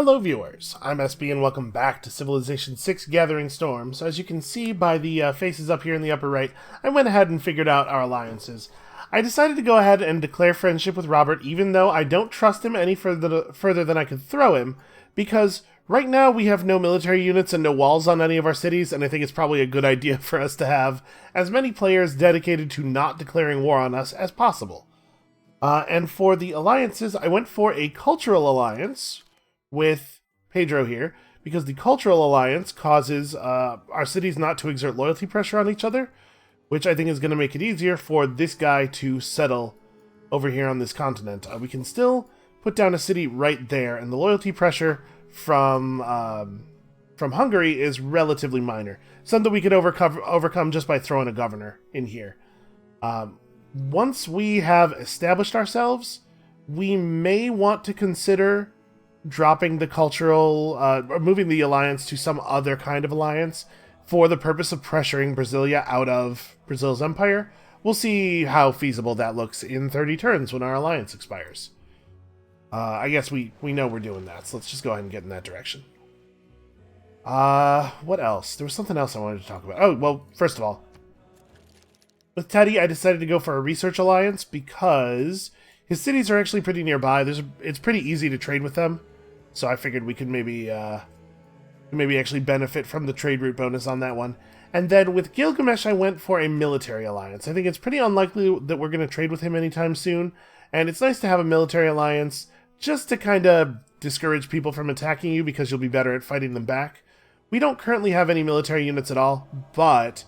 Hello viewers, I'm SB and welcome back to Civilization 6 Gathering Storms. As you can see by the faces up here in the upper right, I went ahead and figured out our alliances. I decided to go ahead and declare friendship with Robert even though I don't trust him any further than I could throw him, because right now we have no military units and no walls on any of our cities, and I think it's probably a good idea for us to have as many players dedicated to not declaring war on us as possible. And for the alliances, I went for a cultural alliance with Pedro here, because the cultural alliance causes our cities not to exert loyalty pressure on each other, which I think is going to make it easier for this guy to settle over here on this continent. We can still put down a city right there, and the loyalty pressure from Hungary is relatively minor. Something we could overcome just by throwing a governor in here. Once we have established ourselves, we may want to consider dropping the cultural, or moving the alliance to some other kind of alliance for the purpose of pressuring Brasilia out of Brazil's empire. We'll see how feasible that looks in 30 turns when our alliance expires. I guess we know we're doing that, so let's just go ahead and get in that direction. What else? There was something else I wanted to talk about. Oh, well, first of all, with Teddy, I decided to go for a research alliance because his cities are actually pretty nearby. It's pretty easy to trade with them, so I figured we could maybe actually benefit from the trade route bonus on that one. And then with Gilgamesh, I went for a military alliance. I think it's pretty unlikely that we're going to trade with him anytime soon, and it's nice to have a military alliance just to kind of discourage people from attacking you because you'll be better at fighting them back. We don't currently have any military units at all, but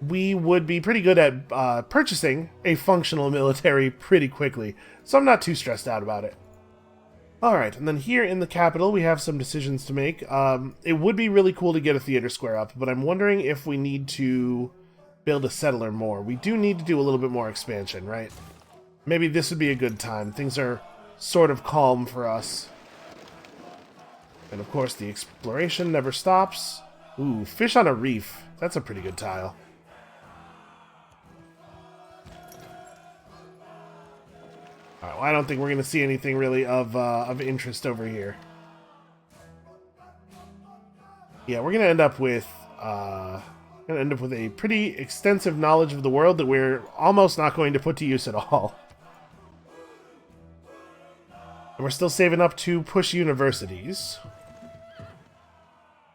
we would be pretty good at purchasing a functional military pretty quickly, so I'm not too stressed out about it. Alright, and then here in the capital we have some decisions to make. It would be really cool to get a theater square up, but I'm wondering if we need to build a settler more. We do need to do a little bit more expansion, right? Maybe this would be a good time. Things are sort of calm for us. And of course the exploration never stops. Ooh, fish on a reef. That's a pretty good tile. Alright, well, I don't think we're going to see anything really of interest over here. Yeah, we're going to end up with a pretty extensive knowledge of the world that we're almost not going to put to use at all. And we're still saving up to push universities.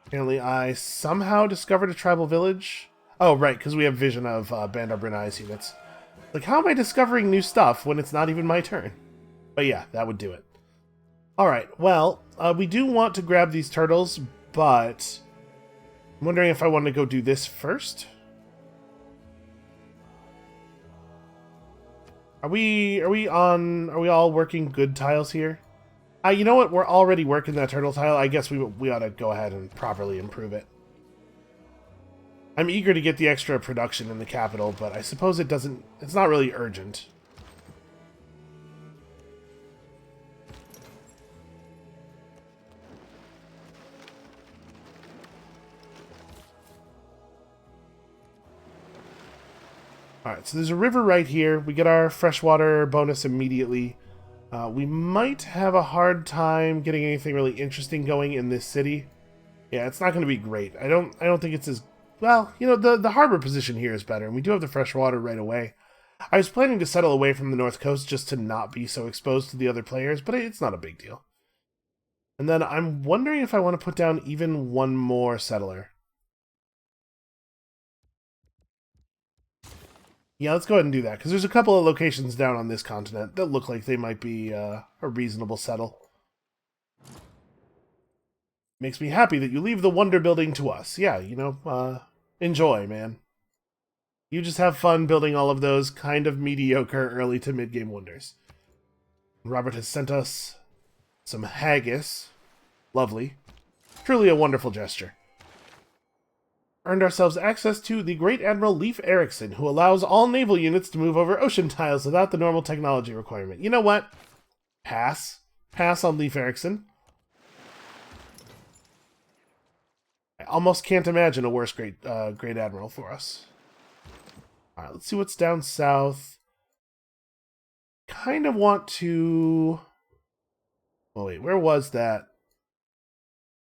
Apparently, I somehow discovered a tribal village. Oh, right, because we have vision of Bandar Brunei's units. Like, how am I discovering new stuff when it's not even my turn? But yeah, that would do it. Alright, well, we do want to grab these turtles, but I'm wondering if I want to go do this first. Are we all working good tiles here? You know what? We're already working that turtle tile. I guess we ought to go ahead and properly improve it. I'm eager to get the extra production in the capital, but I suppose it's not really urgent. Alright, so there's a river right here. We get our freshwater bonus immediately. We might have a hard time getting anything really interesting going in this city. Yeah, it's not going to be great. I don't think it's as well, you know, the harbor position here is better, and we do have the fresh water right away. I was planning to settle away from the north coast just to not be so exposed to the other players, but it's not a big deal. And then I'm wondering if I want to put down even one more settler. Yeah, let's go ahead and do that, because there's a couple of locations down on this continent that look like they might be a reasonable settle. Makes me happy that you leave the wonder building to us. Yeah, you know, enjoy, man. You just have fun building all of those kind of mediocre early to mid-game wonders. Robert has sent us some haggis. Lovely. Truly a wonderful gesture. Earned ourselves access to the Great Admiral Leif Erikson, who allows all naval units to move over ocean tiles without the normal technology requirement. You know what? Pass. Pass on Leif Erikson. I almost can't imagine a worse Great Admiral for us. Alright, let's see what's down south. Kind of want to... Oh wait, where was that?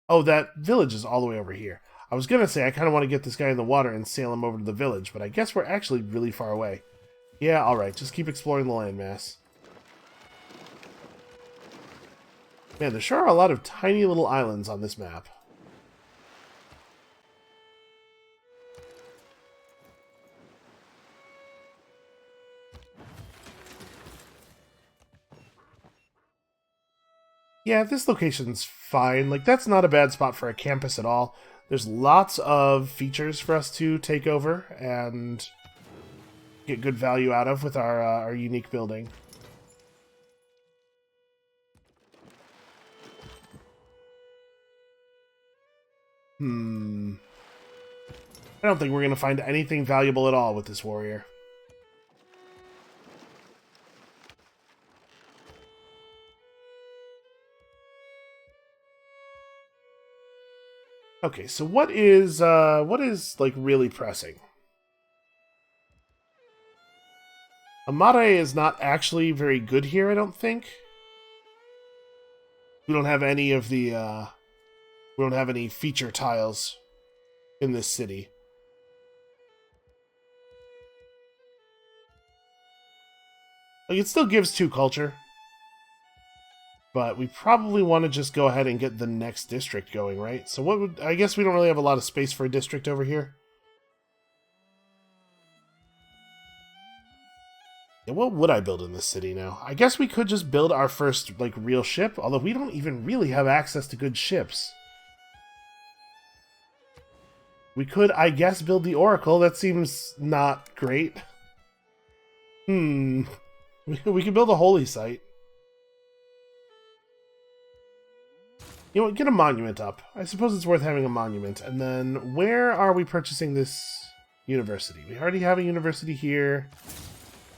Oh, that village is all the way over here. I was gonna say I kind of want to get this guy in the water and sail him over to the village, but I guess we're actually really far away. Yeah, alright, just keep exploring the landmass. Man, there sure are a lot of tiny little islands on this map. Yeah, this location's fine. Like, that's not a bad spot for a campus at all. There's lots of features for us to take over and get good value out of with our unique building. I don't think we're going to find anything valuable at all with this warrior. Okay, so what is like really pressing? Amare is not actually very good here, I don't think. We don't have any of the we don't have any feature tiles in this city. Like, it still gives 2 culture. But we probably want to just go ahead and get the next district going, right? So what would... I guess we don't really have a lot of space for a district over here. Yeah, what would I build in this city now? I guess we could just build our first, like, real ship, although we don't even really have access to good ships. We could, I guess, build the Oracle. That seems not great. We could build a holy site. You know what, get a monument up. I suppose it's worth having a monument. And then, where are we purchasing this university? We already have a university here.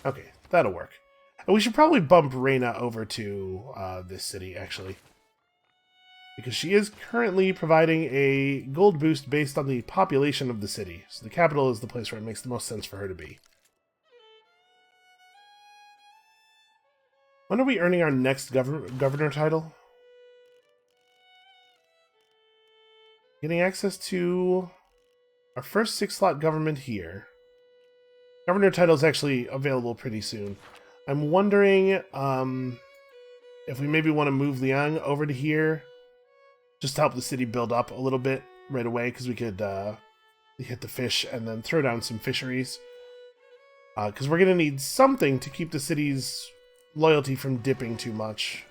Okay, that'll work. And we should probably bump Reina over to this city, actually. Because she is currently providing a gold boost based on the population of the city. So the capital is the place where it makes the most sense for her to be. When are we earning our next governor title? Getting access to our first 6-slot government here. Governor title is actually available pretty soon. I'm wondering if we maybe want to move Liang over to here, just to help the city build up a little bit right away, because we could hit the fish and then throw down some fisheries. Because we're going to need something to keep the city's loyalty from dipping too much.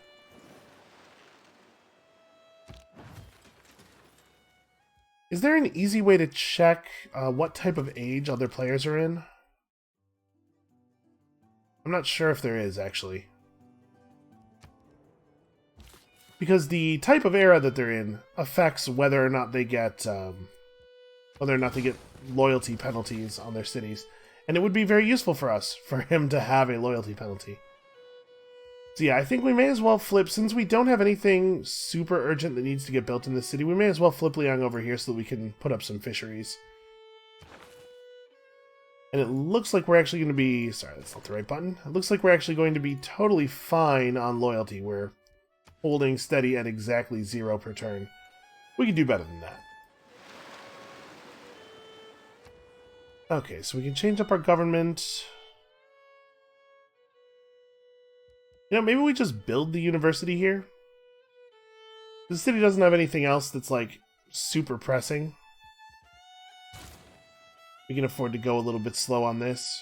Is there an easy way to check what type of age other players are in? I'm not sure if there is, actually. Because the type of era that they're in affects whether or not they get loyalty penalties on their cities. And it would be very useful for us, for him to have a loyalty penalty. So yeah, I think we may as well flip, since we don't have anything super urgent that needs to get built in this city, we may as well flip Liang over here so that we can put up some fisheries. And it looks like we're actually going to be... Sorry, that's not the right button. It looks like we're actually going to be totally fine on loyalty. We're holding steady at exactly 0 per turn. We could do better than that. Okay, so we can change up our government. You know, maybe we just build the university here. The city doesn't have anything else that's, like, super pressing. We can afford to go a little bit slow on this.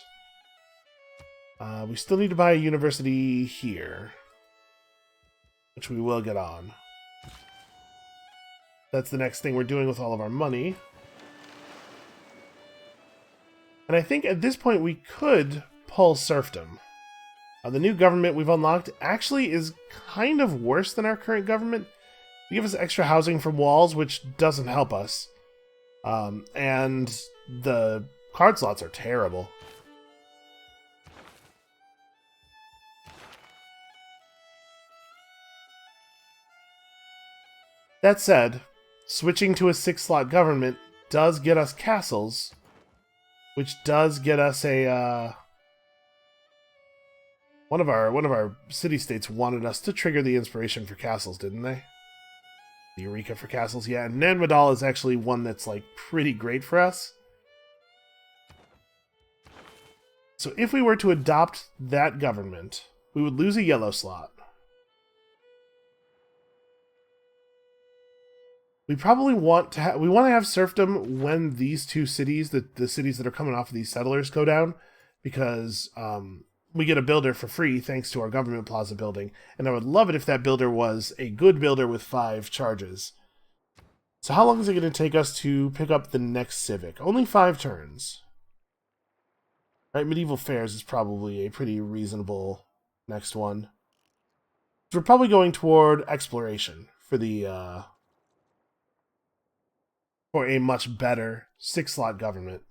We still need to buy a university here, which we will get on. That's the next thing we're doing with all of our money. And I think at this point we could pull serfdom. The new government we've unlocked actually is kind of worse than our current government. They give us extra housing from walls, which doesn't help us. And the card slots are terrible. That said, switching to a 6-slot government does get us castles, which does get us a... One of our city-states wanted us to trigger the inspiration for castles, didn't they? The Eureka for castles, yeah. And Nanmadal is actually one that's, like, pretty great for us. So if we were to adopt that government, we would lose a yellow slot. We probably want to have serfdom when these two cities, the cities that are coming off of these settlers, go down, because we get a builder for free thanks to our government plaza building, and I would love it if that builder was a good builder with 5 charges. So how long is it going to take us to pick up the next civic? Only 5 turns. Right, medieval fairs is probably a pretty reasonable next one. So we're probably going toward exploration for the for a much better 6-slot government.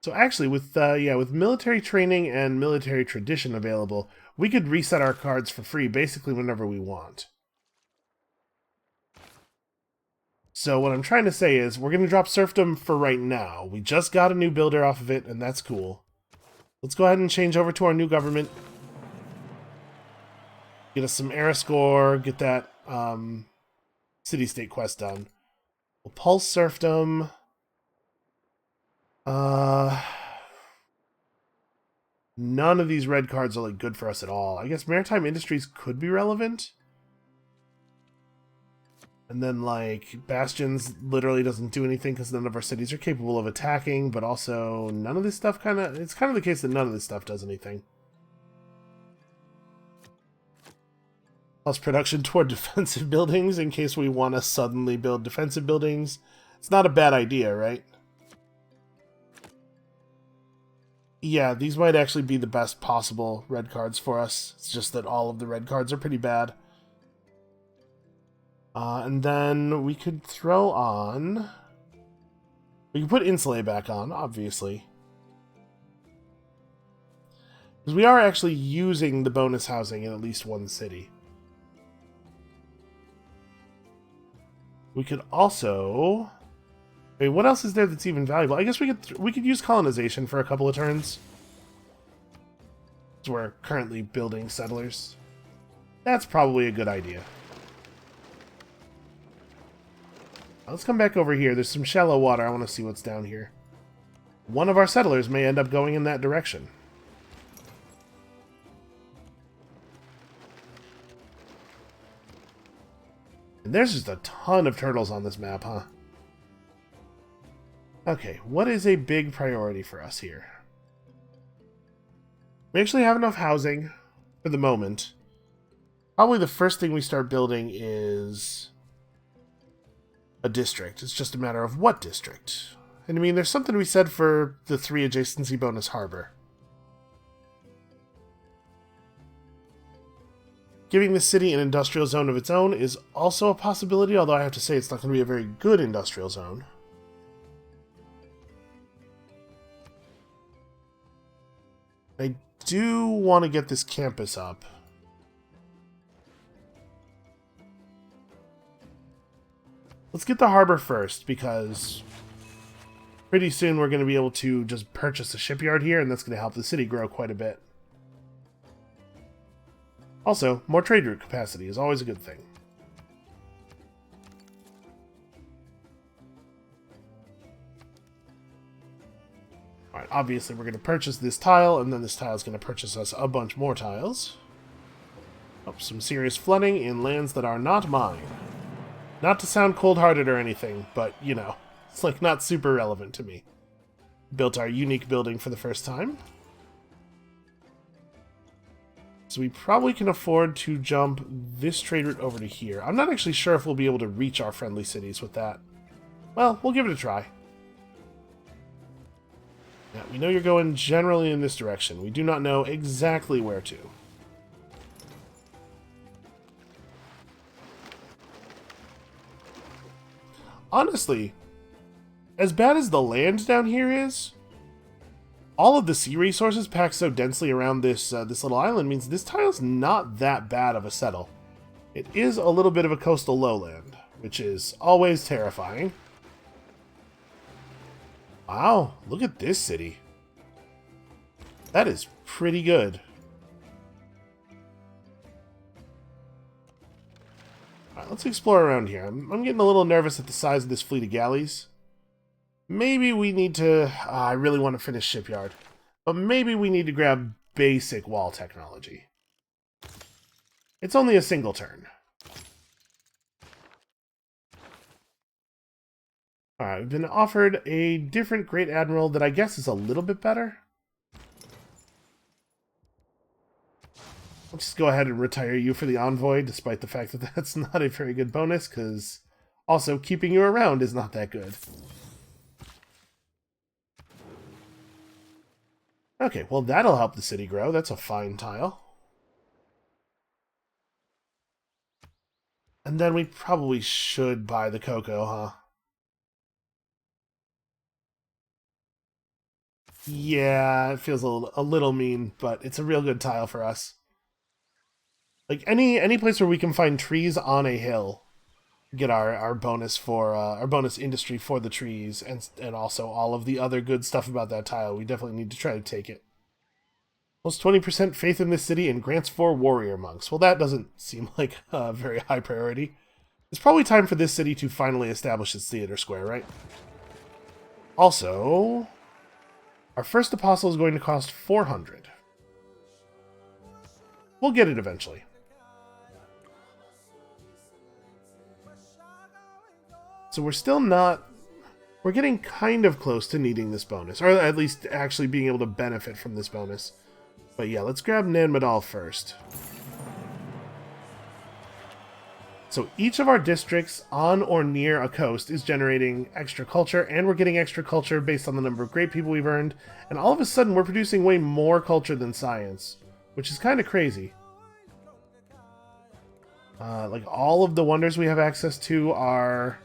So actually, with military training and military tradition available, we could reset our cards for free basically whenever we want. So what I'm trying to say is, we're going to drop serfdom for right now. We just got a new builder off of it, and that's cool. Let's go ahead and change over to our new government. Get us some era score, get that city-state quest done. We'll pulse serfdom. None of these red cards are like good for us at all. I guess maritime industries could be relevant. And then, like, Bastions literally doesn't do anything because none of our cities are capable of attacking, but also none of this stuff it's kind of the case that none of this stuff does anything. Plus production toward defensive buildings in case we want to suddenly build defensive buildings. It's not a bad idea, right? Yeah, these might actually be the best possible red cards for us. It's just that all of the red cards are pretty bad. And then we could throw on... We can put Insulate back on, obviously. Because we are actually using the bonus housing in at least one city. We could also... I mean, what else is there that's even valuable? I guess we could use colonization for a couple of turns. So we're currently building settlers. That's probably a good idea. Let's come back over here. There's some shallow water. I want to see what's down here. One of our settlers may end up going in that direction. And there's just a ton of turtles on this map, huh? Okay, what is a big priority for us here? We actually have enough housing for the moment. Probably the first thing we start building is a district. It's just a matter of what district. And I mean, there's something to be said for the 3 adjacency bonus harbor. Giving the city an industrial zone of its own is also a possibility, although I have to say it's not going to be a very good industrial zone. I do want to get this campus up. Let's get the harbor first, because pretty soon we're going to be able to just purchase a shipyard here, and that's going to help the city grow quite a bit. Also, more trade route capacity is always a good thing. Alright, obviously we're going to purchase this tile, and then this tile is going to purchase us a bunch more tiles. Oh, some serious flooding in lands that are not mine. Not to sound cold-hearted or anything, but, you know, it's like not super relevant to me. Built our unique building for the first time. So we probably can afford to jump this trade route over to here. I'm not actually sure if we'll be able to reach our friendly cities with that. Well, we'll give it a try. Yeah, we know you're going generally in this direction. We do not know exactly where to. Honestly, as bad as the land down here is, all of the sea resources packed so densely around this this little island means this tile's not that bad of a settle. It is a little bit of a coastal lowland, which is always terrifying. Wow, look at this city. That is pretty good. let's explore around here. I'm getting a little nervous at the size of this fleet of galleys. Maybe we need to... I really want to finish Shipyard. But maybe we need to grab basic wall technology. It's only a single turn. Alright, we've been offered a different Great Admiral that I guess is a little bit better. Let's just go ahead and retire you for the Envoy, despite the fact that that's not a very good bonus, because also keeping you around is not that good. Okay, well that'll help the city grow. That's a fine tile. And then we probably should buy the cocoa, huh? Yeah, it feels a little mean, but it's a real good tile for us. Like any place where we can find trees on a hill, get our bonus for our bonus industry for the trees, and also all of the other good stuff about that tile. We definitely need to try to take it. Plus 20% faith in this city and grants 4 warrior monks. Well, that doesn't seem like a very high priority. It's probably time for this city to finally establish its theater square, right? Also, our first apostle is going to cost 400. We'll get it eventually. So we're still not... We're getting kind of close to needing this bonus, or at least actually being able to benefit from this bonus. But yeah, let's grab Nan Madal first. So each of our districts on or near a coast is generating extra culture, and we're getting extra culture based on the number of great people we've earned, and all of a sudden we're producing way more culture than science, which is kind of crazy. Like, all of the wonders we have access to are...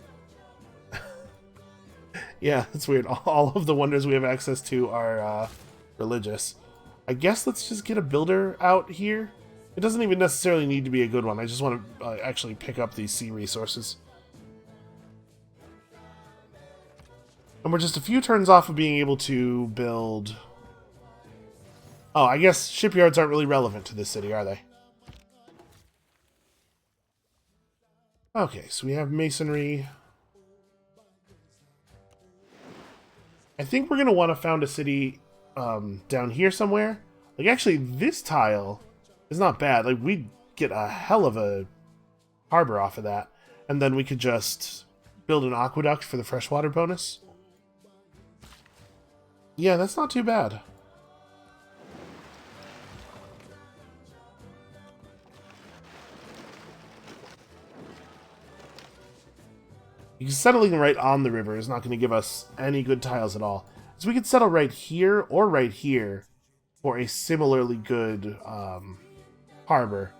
yeah, that's weird. All of the wonders we have access to are religious. I guess let's just get a builder out here. It doesn't even necessarily need to be a good one. I just want to actually pick up these sea resources. And we're just a few turns off of being able to build... Oh, I guess shipyards aren't really relevant to this city, are they? Okay, so we have masonry. I think we're going to want to found a city down here somewhere. Like, actually, this tile... It's not bad. Like, we'd get a hell of a harbor off of that. And then we could just build an aqueduct for the freshwater bonus. Yeah, that's not too bad. Because settling right on the river is not going to give us any good tiles at all. So we could settle right here or right here for a similarly good... harbor,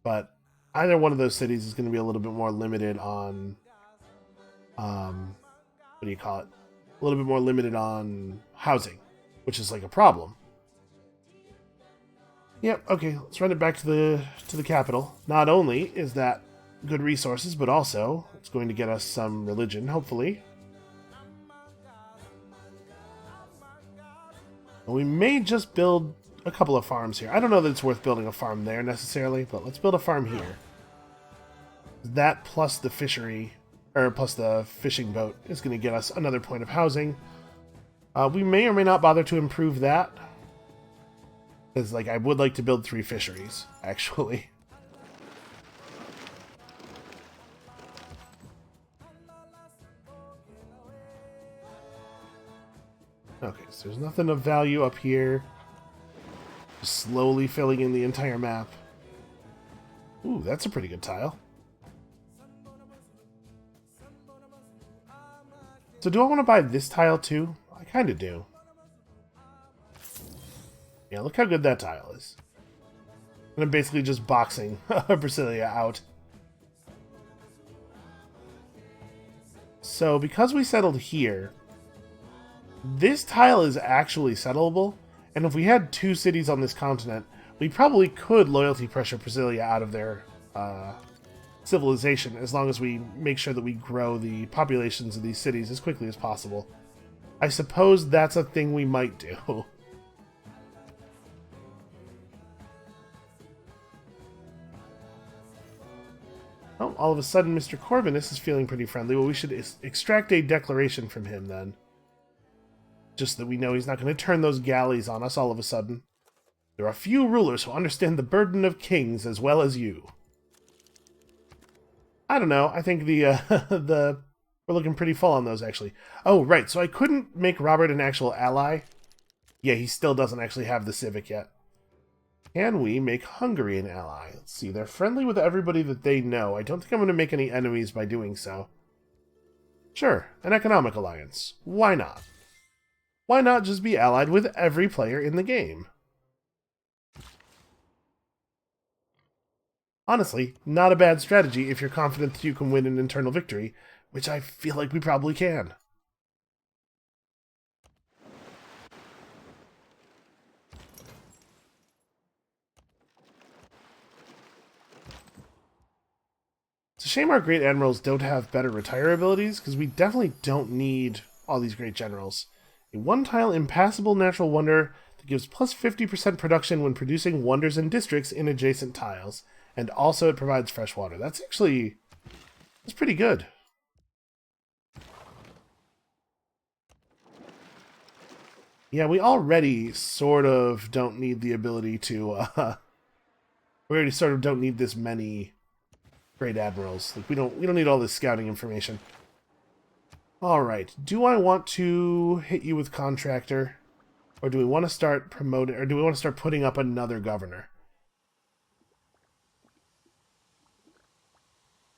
but either one of those cities is going to be a little bit more limited on what do you call it, a little bit more limited on housing, which is like a problem. Yep, okay, let's run it back to the capital. Not only is that good resources, but also it's going to get us some religion, hopefully. And we may just build a couple of farms here. I don't know that it's worth building a farm there necessarily, but let's build a farm here. That plus the fishery, or plus the fishing boat, is going to get us another point of housing. We may or may not bother to improve that, because like I would like to build 3 fisheries, actually. Okay, so there's nothing of value up here. Just slowly filling in the entire map. Ooh, that's a pretty good tile. So do I want to buy this tile too? I kind of do. Yeah, look how good that tile is. And I'm basically just boxing Brasilia out. So because we settled here, this tile is actually settleable. And if we had 2 cities on this continent, we probably could loyalty pressure Brasilia out of their civilization, as long as we make sure that we grow the populations of these cities as quickly as possible. I suppose that's a thing we might do. Oh, all of a sudden Mr. Corvinus is feeling pretty friendly. Well, we should extract a declaration from him then. Just that we know he's not going to turn those galleys on us all of a sudden. There are few rulers who understand the burden of kings as well as you. I don't know. I think the we're looking pretty full on those, actually. Oh, right. So I couldn't make Robert an actual ally. Yeah, he still doesn't actually have the civic yet. Can we make Hungary an ally? Let's see. They're friendly with everybody that they know. I don't think I'm going to make any enemies by doing so. Sure, an economic alliance. Why not? Why not just be allied with every player in the game? Honestly, not a bad strategy if you're confident that you can win an internal victory, which I feel like we probably can. It's a shame our great admirals don't have better retire abilities, because we definitely don't need all these great generals. A one-tile impassable natural wonder that gives plus 50% production when producing wonders and districts in adjacent tiles, and also it provides fresh water. That's pretty good. Yeah, we already sort of don't need the ability to, we already sort of don't need this many great admirals. Like, we don't need all this scouting information. Alright, do I want to hit you with contractor? Or do we want to start promoting, or do we want to start putting up another governor?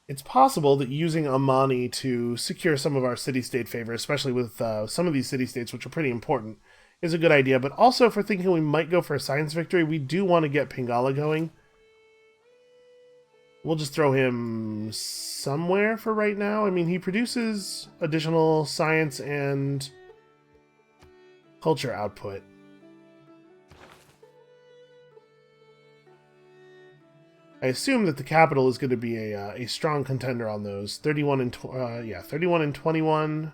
It's possible that using Amani to secure some of our city-state favor, especially with some of these city-states, which are pretty important, is a good idea. But also, if we're thinking we might go for a science victory, we do want to get Pingala going. We'll just throw him somewhere for right now. I mean, he produces additional science and culture output. I assume that the capital is going to be a strong contender on those. 31 and 31 and 21.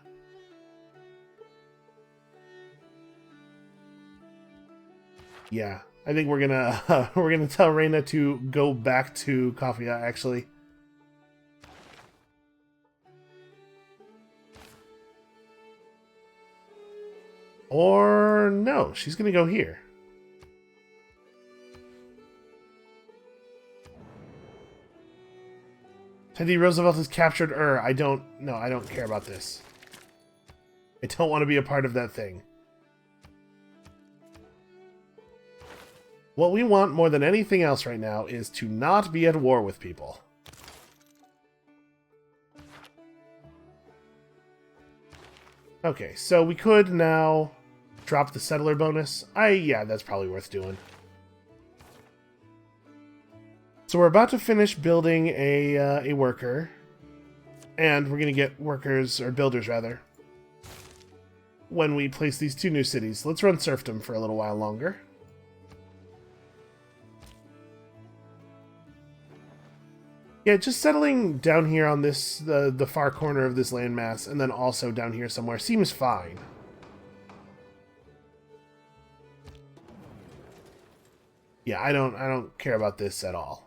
Yeah, I think we're gonna tell Reina to go back to Kafia, actually. Or no, she's gonna go here. Teddy Roosevelt has captured Ur. I don't care about this. I don't want to be a part of that thing. What we want more than anything else right now is to not be at war with people. Okay, so we could now drop the settler bonus. Yeah, that's probably worth doing. So we're about to finish building a worker, and we're going to get workers, or builders rather, when we place these two new cities. Let's run serfdom for a little while longer. Yeah, just settling down here on this the far corner of this landmass, and then also down here somewhere seems fine. Yeah, I don't care about this at all.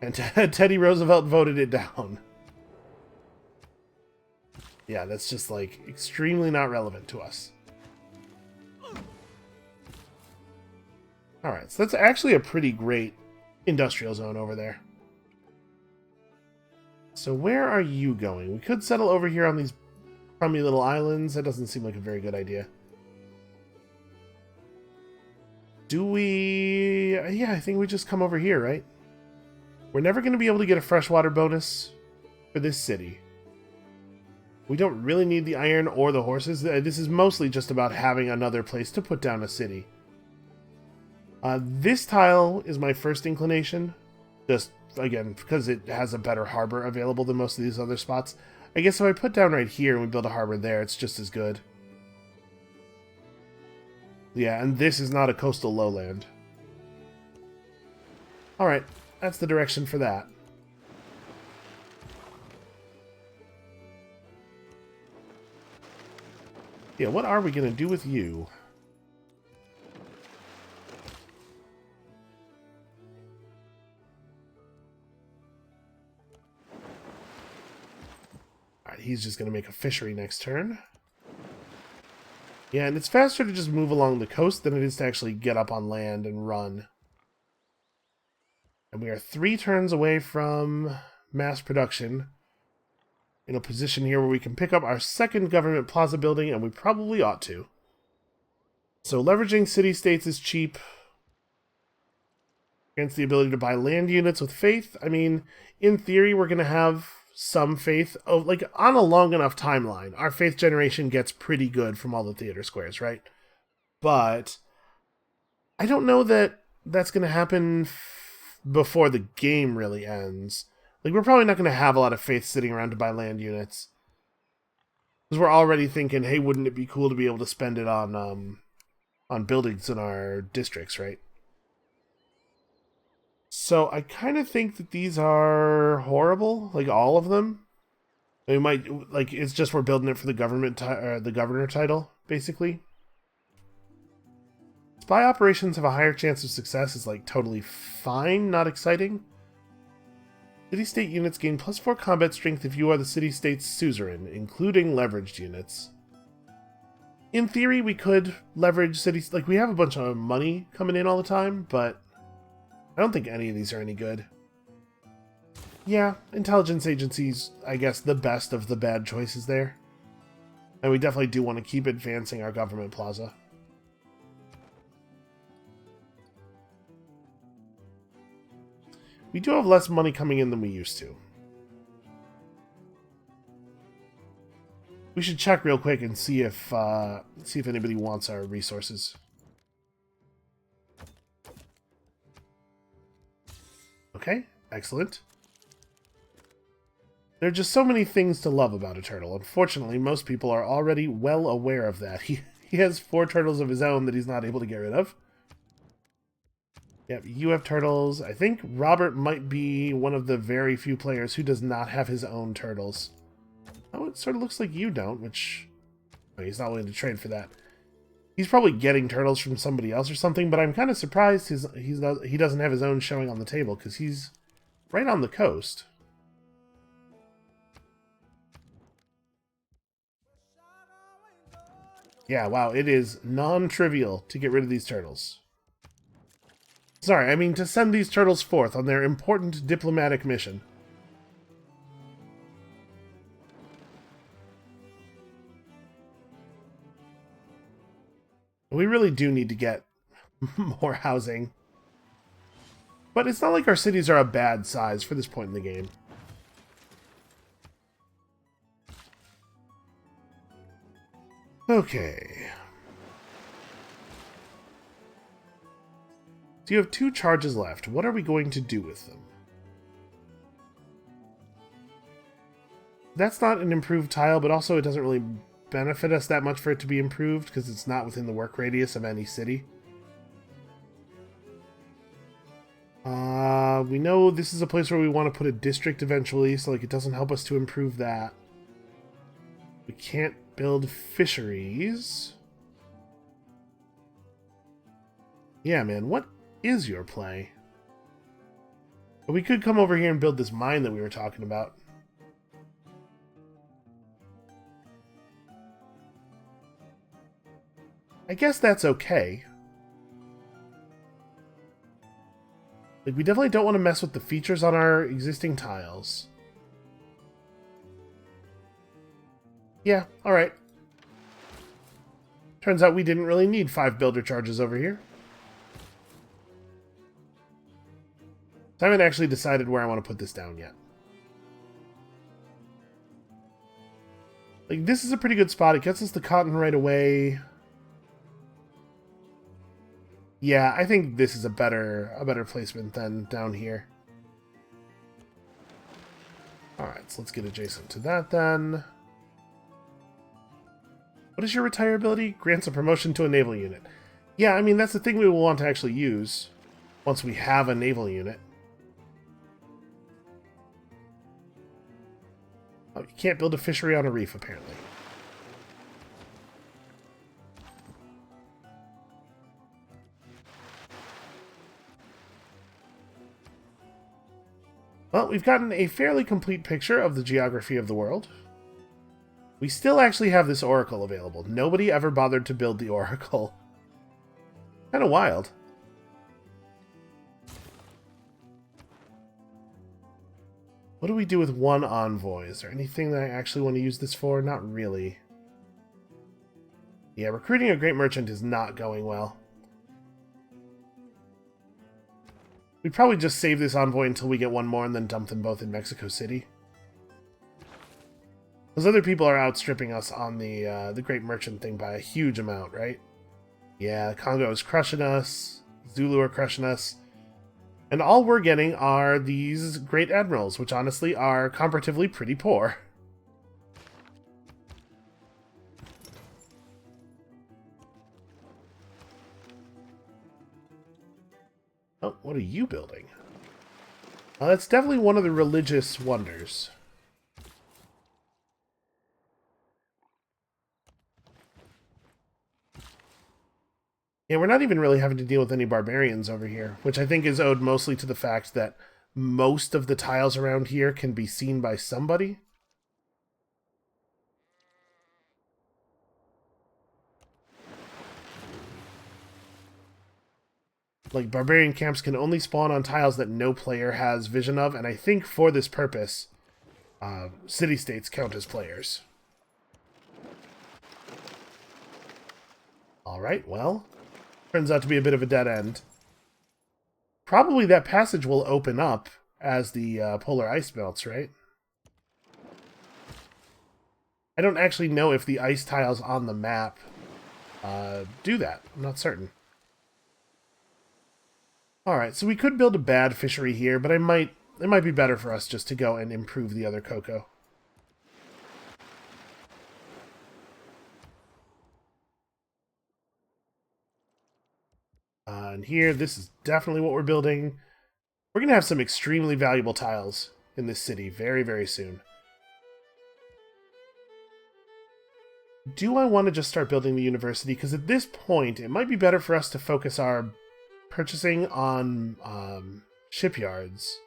And Teddy Roosevelt voted it down. Yeah, that's just, like, extremely not relevant to us. Alright, so that's actually a pretty great industrial zone over there. So where are you going? We could settle over here on these crummy little islands. That doesn't seem like a very good idea. Do we... Yeah, I think we just come over here, right? We're never going to be able to get a freshwater bonus for this city. We don't really need the iron or the horses. This is mostly just about having another place to put down a city. This tile is my first inclination. Just, again, because it has a better harbor available than most of these other spots. I guess if I put down right here and we build a harbor there, it's just as good. Yeah, and this is not a coastal lowland. Alright, that's the direction for that. Yeah, what are we going to do with you? he's just going to make a fishery next turn. Yeah, and it's faster to just move along the coast than it is to actually get up on land and run. And we are 3 turns away from mass production. In a position here where we can pick up our second government plaza building, and we probably ought to. So leveraging city-states is cheap. Grants the ability to buy land units with faith. I mean, in theory, we're going to have some faith. Oh, like, on a long enough timeline, our faith generation gets pretty good from all the theater squares, right? But I don't know that that's going to happen before the game really ends. Like, we're probably not going to have a lot of faith sitting around to buy land units. Because we're already thinking, hey, wouldn't it be cool to be able to spend it on buildings in our districts, right? So I kind of think that these are horrible, like all of them. We might, like, it's just we're building it for the the governor title, basically. Spy operations have a higher chance of success is like totally fine, not exciting. City-state units gain +4 combat strength if you are the city-state's suzerain, including leveraged units. In theory, we could leverage cities, like we have a bunch of money coming in all the time, but I don't think any of these are any good. Yeah, intelligence agencies, I guess, the best of the bad choices there. And we definitely do want to keep advancing our government plaza. We do have less money coming in than we used to. We should check real quick and see if anybody wants our resources. Okay, excellent. There are just so many things to love about a turtle. Unfortunately, most people are already well aware of that. He has 4 turtles of his own that he's not able to get rid of. Yep, you have turtles. I think Robert might be one of the very few players who does not have his own turtles. Oh, it sort of looks like you don't, which... Oh, he's not willing to trade for that. He's probably getting turtles from somebody else or something, but I'm kind of surprised he doesn't have his own showing on the table, because he's right on the coast. Yeah, wow, it is non-trivial to get rid of these turtles. Sorry, I mean to send these turtles forth on their important diplomatic mission. We really do need to get more housing. But it's not like our cities are a bad size for this point in the game. Okay. So you have 2 charges left. What are we going to do with them? That's not an improved tile, but also it doesn't really benefit us that much for it to be improved because it's not within the work radius of any city. We know this is a place where we want to put a district eventually, so like it doesn't help us to improve that. We can't build fisheries. Yeah, man, what is your play? But we could come over here and build this mine that we were talking about. I guess that's okay. Like, we definitely don't want to mess with the features on our existing tiles. Yeah, alright. Turns out we didn't really need 5 builder charges over here. I haven't actually decided where I want to put this down yet. Like, this is a pretty good spot. It gets us the cotton right away. Yeah, I think this is a better placement than down here. Alright, so let's get adjacent to that then. What is your retire ability? Grants a promotion to a naval unit. Yeah, I mean, that's the thing we will want to actually use once we have a naval unit. Oh, you can't build a fishery on a reef, apparently. Well, we've gotten a fairly complete picture of the geography of the world. We still actually have this oracle available. Nobody ever bothered to build the oracle. Kind of wild. What do we do with one envoy? Is there anything that I actually want to use this for? Not really. Yeah, recruiting a great merchant is not going well. We'd probably just save this envoy until we get one more and then dump them both in Mexico City. Those other people are outstripping us on the great merchant thing by a huge amount, right? Yeah, Congo is crushing us. Zulu are crushing us. And all we're getting are these great admirals, which honestly are comparatively pretty poor. Oh, what are you building? That's definitely one of the religious wonders. Yeah, we're not even really having to deal with any barbarians over here, which I think is owed mostly to the fact that most of the tiles around here can be seen by somebody. Like, barbarian camps can only spawn on tiles that no player has vision of, and I think for this purpose, city-states count as players. Alright, well, turns out to be a bit of a dead end. Probably that passage will open up as the polar ice melts, right? I don't actually know if the ice tiles on the map do that. I'm not certain. Alright, so we could build a bad fishery here, but it might be better for us just to go and improve the other cocoa. And here, this is definitely what we're building. We're going to have some extremely valuable tiles in this city very, very soon. Do I want to just start building the university? Because at this point, it might be better for us to focus our purchasing on shipyards.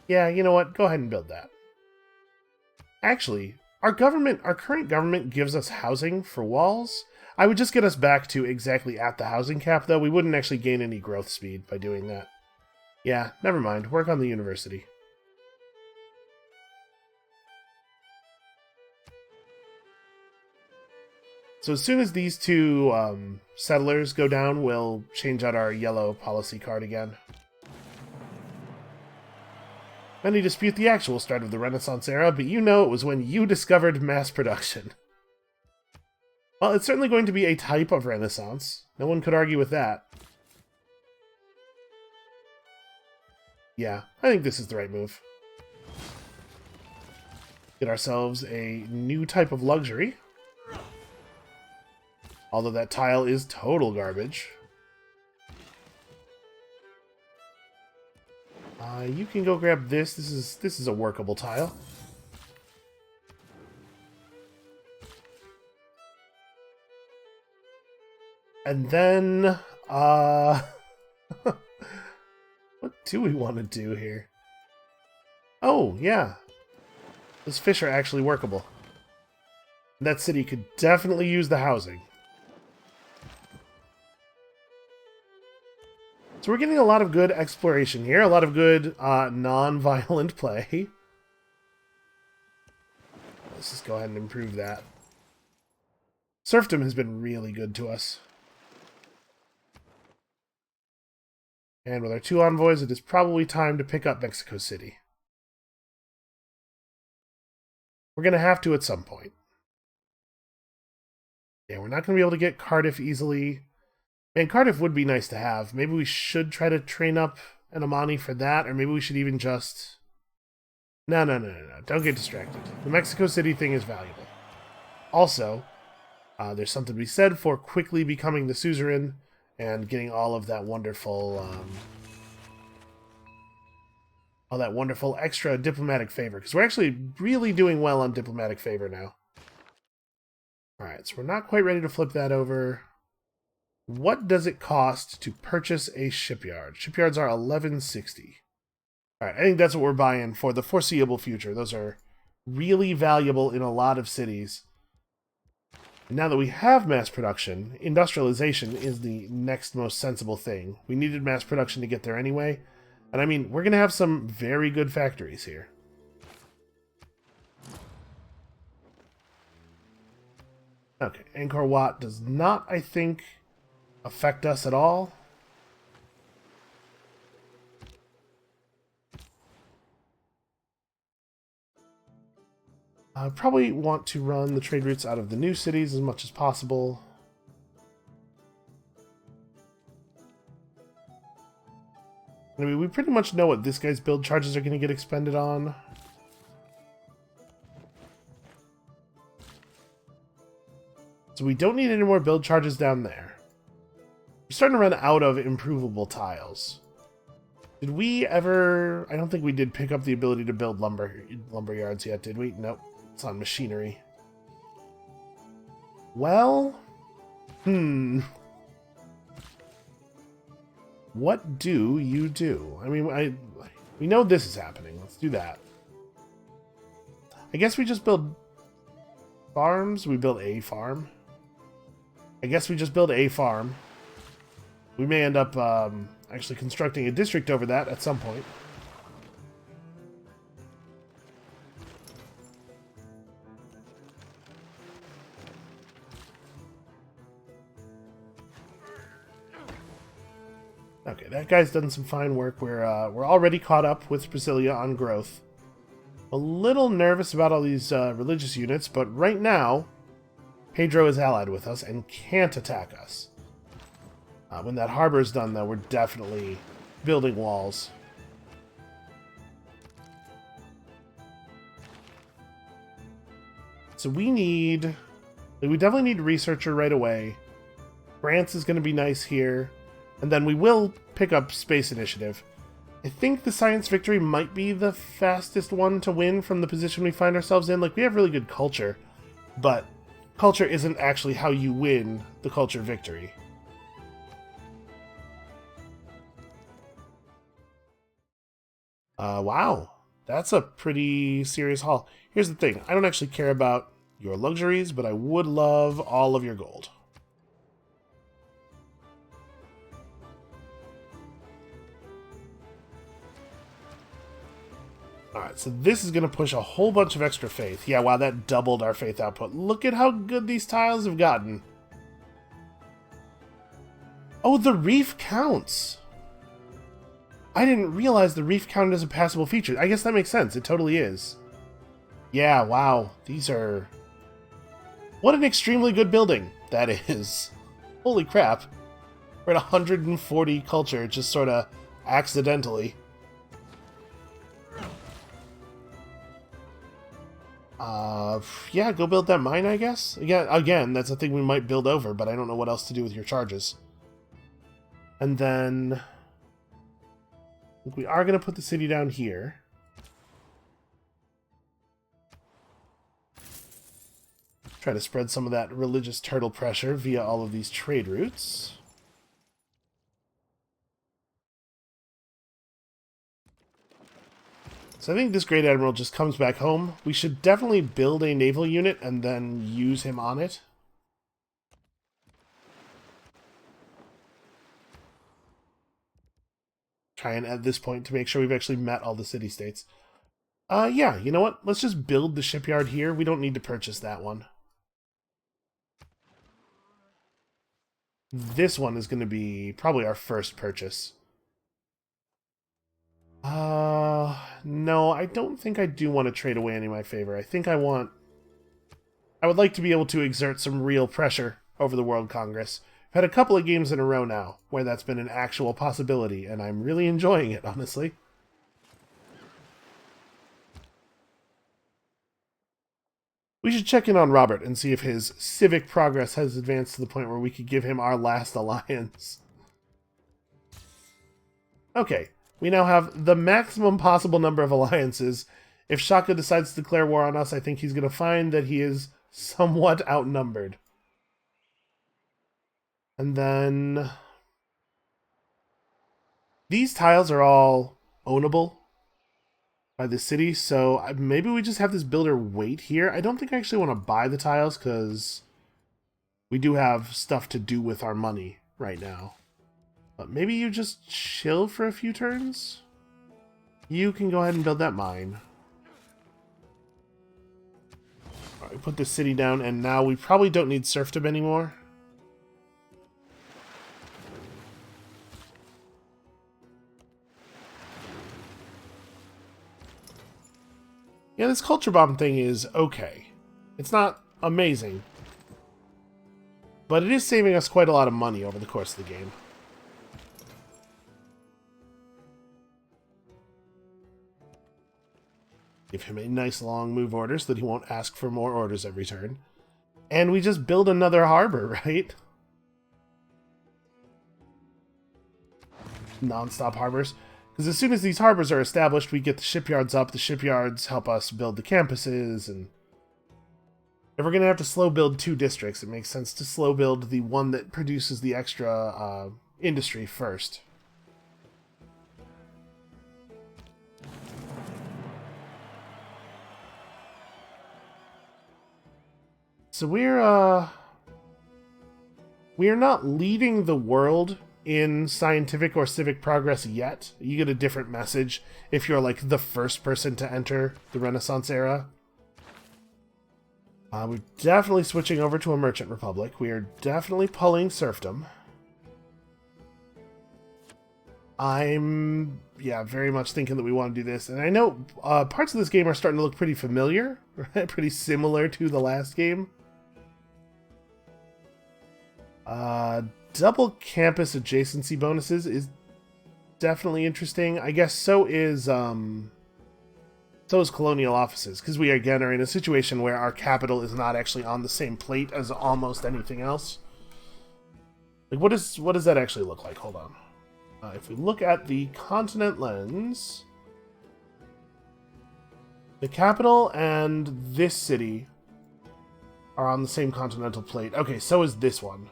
Yeah, you know what? Go ahead and build that. Actually, our current government gives us housing for walls. I would just get us back to exactly at the housing cap, though. We wouldn't actually gain any growth speed by doing that. Yeah, never mind. Work on the university. So as soon as these two settlers go down, we'll change out our yellow policy card again. Many dispute the actual start of the Renaissance era, but you know it was when you discovered mass production. Well, it's certainly going to be a type of Renaissance. No one could argue with that. Yeah, I think this is the right move. Get ourselves a new type of luxury. Although that tile is total garbage. You can go grab this. This is a workable tile. And then, what do we want to do here? Oh, yeah. Those fish are actually workable. That city could definitely use the housing. So we're getting a lot of good exploration here, a lot of good non-violent play. Let's just go ahead and improve that. Serfdom has been really good to us. And with our two envoys, it is probably time to pick up Mexico City. We're going to have to at some point. Yeah, we're not going to be able to get Cardiff easily. Man, Cardiff would be nice to have. Maybe we should try to train up an Amani for that, or maybe we should even just... No. Don't get distracted. The Mexico City thing is valuable. Also, there's something to be said for quickly becoming the suzerain and getting all of that wonderful... all that wonderful extra diplomatic favor, because we're actually really doing well on diplomatic favor now. Alright, so we're not quite ready to flip that over. What does it cost to purchase a shipyard? Shipyards are $11.60. Alright, I think that's what we're buying for the foreseeable future. Those are really valuable in a lot of cities. And now that we have mass production, industrialization is the next most sensible thing. We needed mass production to get there anyway. And I mean, we're going to have some very good factories here. Okay, Angkor Wat does not, I think, affect us at all. I probably want to run the trade routes out of the new cities as much as possible. I mean, we pretty much know what this guy's build charges are going to get expended on. So we don't need any more build charges down there. We're starting to run out of improvable tiles. Did we ever... I don't think we did pick up the ability to build lumber yards yet, did we? Nope. It's on machinery. Well... What do you do? I mean, we know this is happening. Let's do that. I guess we just build farms. We build a farm. I guess we just build a farm. We may end up actually constructing a district over that at some point. Okay, that guy's done some fine work. We're already caught up with Brasilia on growth. A little nervous about all these religious units, but right now, Pedro is allied with us and can't attack us. When that harbor is done, though, we're definitely building walls. So we definitely need a researcher right away. France is going to be nice here. And then we will pick up Space Initiative. I think the Science Victory might be the fastest one to win from the position we find ourselves in. Like, we have really good culture, but culture isn't actually how you win the culture victory. Wow. That's a pretty serious haul. Here's the thing. I don't actually care about your luxuries, but I would love all of your gold. Alright, so this is going to push a whole bunch of extra faith. Yeah, wow, that doubled our faith output. Look at how good these tiles have gotten. Oh, the reef counts. I didn't realize the reef counted as a passable feature. I guess that makes sense. It totally is. Yeah, wow. These are... What an extremely good building that is. Holy crap. We're at 140 culture, just sort of accidentally. Yeah, go build that mine, I guess? Again, that's a thing we might build over, but I don't know what else to do with your charges. And then... we are going to put the city down here. Try to spread some of that religious turtle pressure via all of these trade routes. So I think this Great Admiral just comes back home. We should definitely build a naval unit and then use him on it. Try and add this point to make sure we've actually met all the city-states. Yeah, you know what? Let's just build the shipyard here. We don't need to purchase that one. This one is going to be probably our first purchase. No, I don't think I do want to trade away any of my favor. I think I would like to be able to exert some real pressure over the World Congress. I've had a couple of games in a row now where that's been an actual possibility, and I'm really enjoying it, honestly. We should check in on Robert and see if his civic progress has advanced to the point where we could give him our last alliance. Okay, we now have the maximum possible number of alliances. If Shaka decides to declare war on us, I think he's going to find that he is somewhat outnumbered. And then... these tiles are all ownable. by the city, so maybe we just have this builder wait here. I don't think I actually want to buy the tiles, because we do have stuff to do with our money right now. But maybe you just chill for a few turns? You can go ahead and build that mine. Alright, put the city down, and now we probably don't need serfdom anymore. Yeah, this culture bomb thing is okay. It's not amazing, but it is saving us quite a lot of money over the course of the game. Give him a nice long move order so that he won't ask for more orders every turn. And we just build another harbor, right? Non-stop harbors. Because as soon as these harbors are established, we get the shipyards up. The shipyards help us build the campuses, and if we're going to have to slow build 2 districts, it makes sense to slow build the one that produces the extra industry first. So we are not leading the world in scientific or civic progress yet. You get a different message if you're like the first person to enter the Renaissance era. We're definitely switching over to a merchant republic. We are definitely pulling serfdom. I'm, very much thinking that we want to do this. And I know parts of this game are starting to look pretty familiar, right? Pretty similar to the last game. Double campus adjacency bonuses is definitely interesting. I guess so is colonial offices, because we again are in a situation where our capital is not actually on the same plate as almost anything else. Like, what does that actually look like? Hold on. If we look at the continent lens, the capital and this city are on the same continental plate. Okay, so is this one.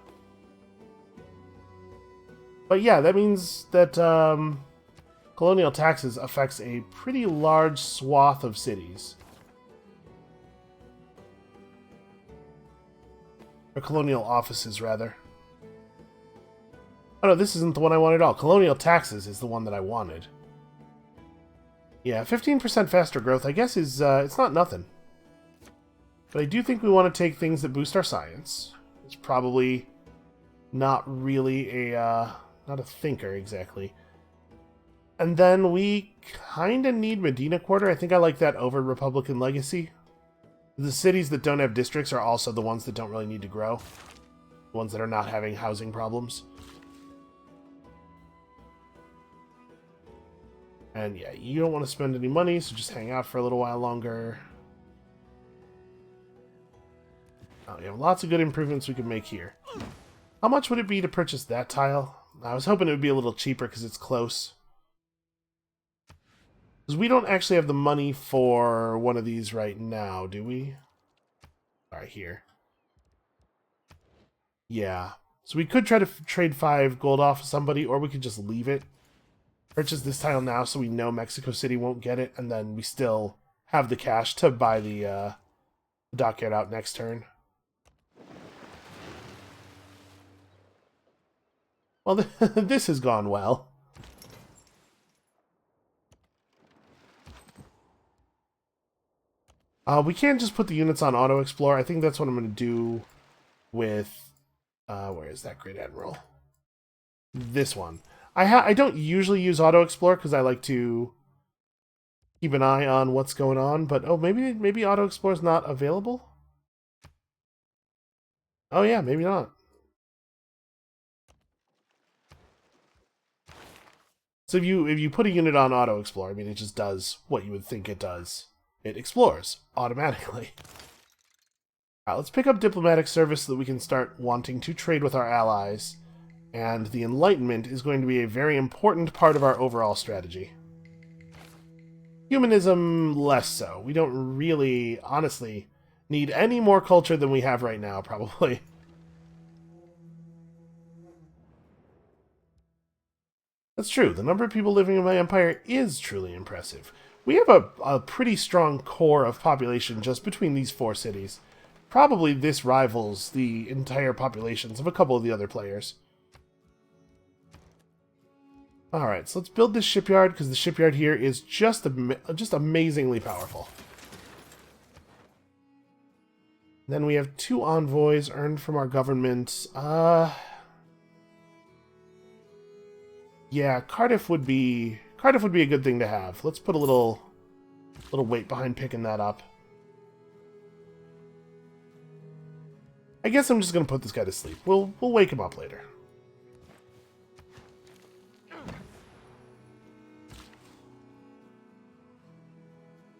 But yeah, that means that colonial taxes affects a pretty large swath of cities. Or colonial offices, rather. Oh no, this isn't the one I wanted at all. Colonial taxes is the one that I wanted. Yeah, 15% faster growth, I guess, is it's not nothing. But I do think we want to take things that boost our science. It's probably not really a... not a thinker, exactly. And then we kind of need Medina Quarter. I think I like that over Republican Legacy. The cities that don't have districts are also the ones that don't really need to grow. The ones that are not having housing problems. And yeah, you don't want to spend any money, so just hang out for a little while longer. Oh, we have lots of good improvements we can make here. How much would it be to purchase that tile? I was hoping it would be a little cheaper because it's close. Because we don't actually have the money for one of these right now, do we? Alright, here. Yeah. So we could try to trade 5 gold off of somebody, or we could just leave it. Purchase this tile now so we know Mexico City won't get it, and then we still have the cash to buy the dockyard out next turn. Well, this has gone well. We can't just put the units on Auto Explore. I think that's what I'm going to do with... where is that Great Admiral? This one. I don't usually use Auto Explore because I like to keep an eye on what's going on, but oh, maybe Auto Explore is not available? Oh yeah, maybe not. So if you put a unit on Auto Explore, I mean, it just does what you would think it does. It explores automatically. Alright, let's pick up Diplomatic Service so that we can start wanting to trade with our allies. And the Enlightenment is going to be a very important part of our overall strategy. Humanism, less so. We don't really, honestly, need any more culture than we have right now, probably. That's true. The number of people living in my empire is truly impressive. We have a pretty strong core of population just between these 4 cities. Probably this rivals the entire populations of a couple of the other players. Alright, so let's build this shipyard, because the shipyard here is just amazingly powerful. Then we have 2 envoys earned from our government. Yeah, Cardiff would be a good thing to have. Let's put a little weight behind picking that up. I guess I'm just going to put this guy to sleep. We'll wake him up later.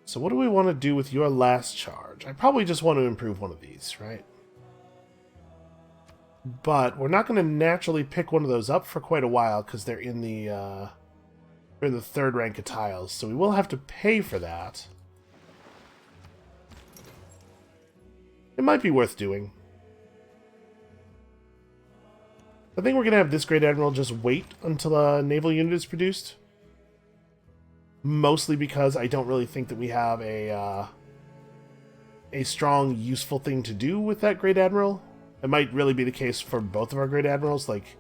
So what do we want to do with your last charge? I probably just want to improve one of these, right? But we're not going to naturally pick one of those up for quite a while because they're in the 3rd rank of tiles. So we will have to pay for that. It might be worth doing. I think we're going to have this Great Admiral just wait until a naval unit is produced. Mostly because I don't really think that we have a strong, useful thing to do with that Great Admiral. It might really be the case for both of our Great Admirals. Like,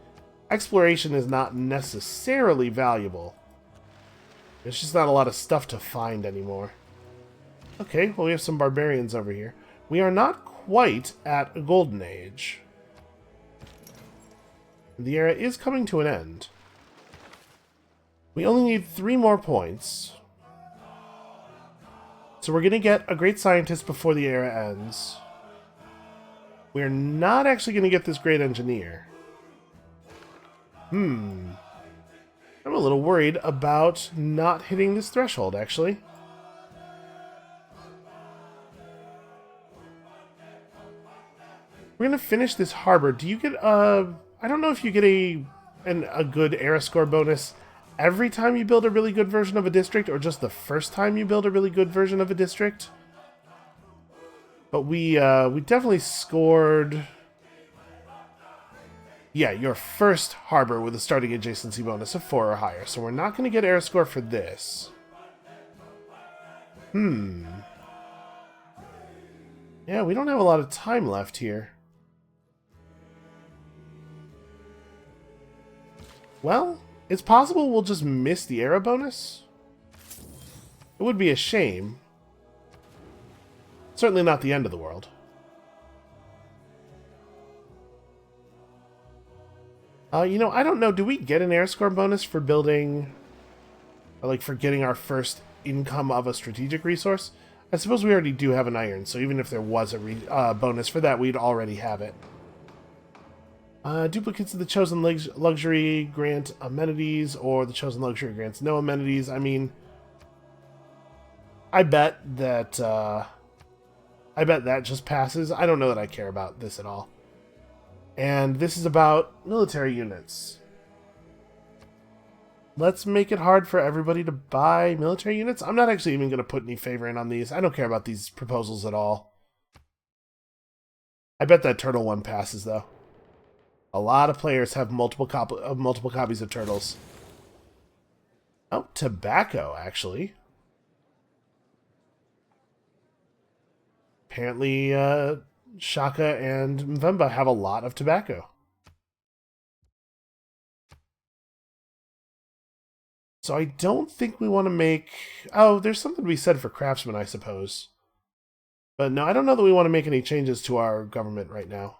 exploration is not necessarily valuable. There's just not a lot of stuff to find anymore. Okay, well we have some barbarians over here. We are not quite at a golden age. The era is coming to an end. We only need 3 more points. So we're going to get a great scientist before the era ends. We're not actually going to get this great engineer. I'm a little worried about not hitting this threshold, actually. We're going to finish this harbor. Do you get a... I don't know if you get a good era score bonus every time you build a really good version of a district, or just the first time you build a really good version of a district. But we definitely scored... Yeah, your first harbor with a starting adjacency bonus of 4 or higher. So we're not going to get era score for this. Yeah, we don't have a lot of time left here. Well, it's possible we'll just miss the era bonus. It would be a shame. Certainly not the end of the world. You know, I don't know. Do we get an era score bonus for building... Or, like, for getting our first income of a strategic resource? I suppose we already do have an iron, so even if there was a bonus for that, we'd already have it. Duplicates of the Chosen Luxury grant amenities, or the Chosen Luxury grants no amenities. I mean, I bet that just passes. I don't know that I care about this at all. And this is about military units. Let's make it hard for everybody to buy military units. I'm not actually even going to put any favor in on these. I don't care about these proposals at all. I bet that turtle one passes, though. A lot of players have multiple copies of turtles. Oh, tobacco, actually. Apparently, Shaka and Mvemba have a lot of tobacco. So I don't think we want to make... Oh, there's something to be said for craftsmen, I suppose. But no, I don't know that we want to make any changes to our government right now.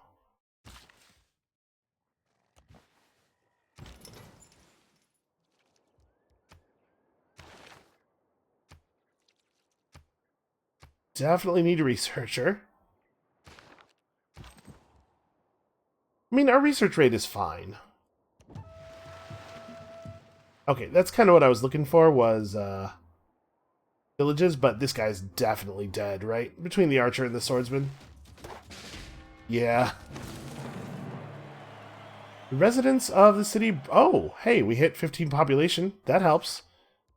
Definitely need a researcher. I mean, our research rate is fine. Okay, that's kind of what I was looking for, was villages, but this guy's definitely dead, right? Between the archer and the swordsman. Yeah. The residents of the city... Oh, hey, we hit 15 population. That helps.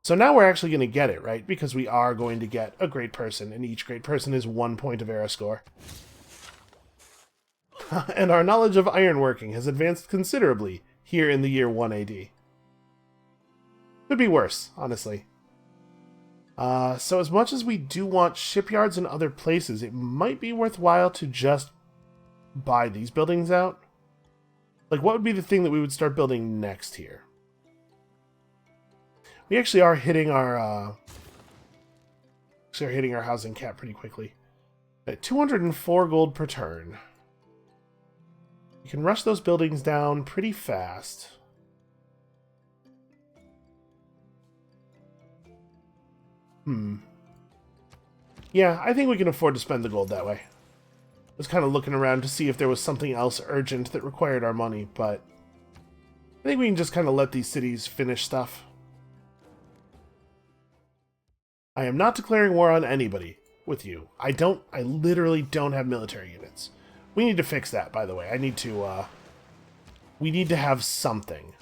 So now we're actually going to get it, right? Because we are going to get a great person, and each great person is 1 point of era score. And our knowledge of ironworking has advanced considerably here in the year 1 AD. Could be worse, honestly. So as much as we do want shipyards in other places, it might be worthwhile to just buy these buildings out. Like, what would be the thing that we would start building next here? We actually are hitting our housing cap pretty quickly. At 204 gold per turn. You can rush those buildings down pretty fast. Yeah, I think we can afford to spend the gold that way. I was kind of looking around to see if there was something else urgent that required our money, but I think we can just kind of let these cities finish stuff. I am not declaring war on anybody with you. I literally don't have military units. We need to fix that, by the way. We need to have something.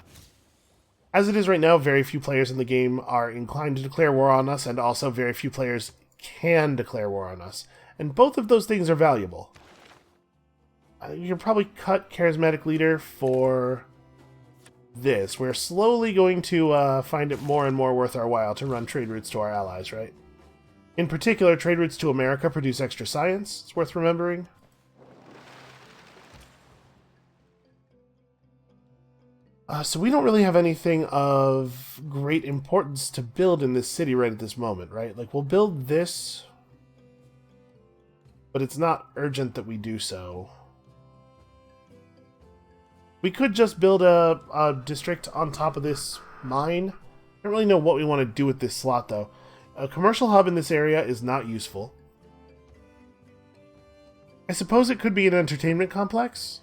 As it is right now, very few players in the game are inclined to declare war on us, and also very few players can declare war on us. And both of those things are valuable. You can probably cut Charismatic Leader for this. We're slowly going to find it more and more worth our while to run trade routes to our allies, right? In particular, trade routes to America produce extra science. It's worth remembering. So we don't really have anything of great importance to build in this city right at this moment, right? Like, we'll build this, but it's not urgent that we do so. We could just build a district on top of this mine. I don't really know what we want to do with this slot, though. A commercial hub in this area is not useful. I suppose it could be an entertainment complex.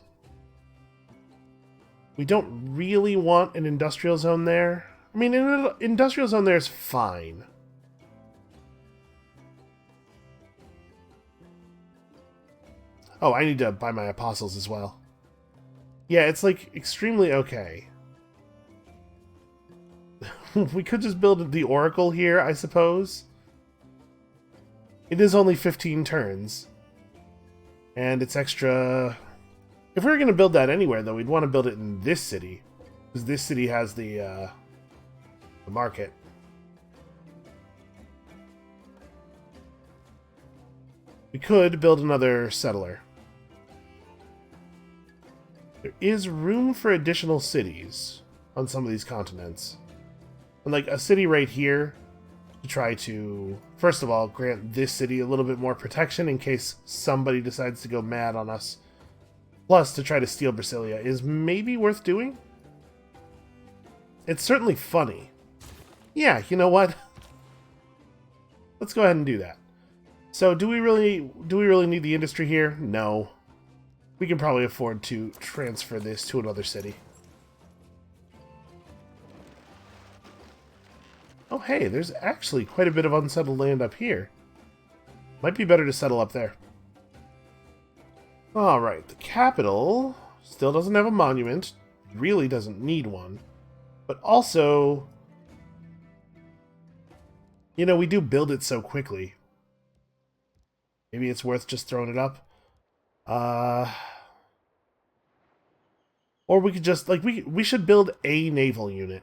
We don't really want an industrial zone there. I mean, an industrial zone there is fine. Oh, I need to buy my apostles as well. Yeah, it's like extremely okay. We could just build the Oracle here, I suppose. It is only 15 turns. And it's extra... If we were going to build that anywhere, though, we'd want to build it in this city. Because this city has the market. We could build another settler. There is room for additional cities on some of these continents. And like a city right here to try to, first of all, grant this city a little bit more protection in case somebody decides to go mad on us. Plus, to try to steal Brasilia is maybe worth doing. It's certainly funny. Yeah, you know what? Let's go ahead and do that. So, do we really need the industry here? No. We can probably afford to transfer this to another city. Oh, hey, there's actually quite a bit of unsettled land up here. Might be better to settle up there. Alright, the capital still doesn't have a monument. Really doesn't need one. But also, you know, we do build it so quickly. Maybe it's worth just throwing it up. Or we could just, like, we should build a naval unit.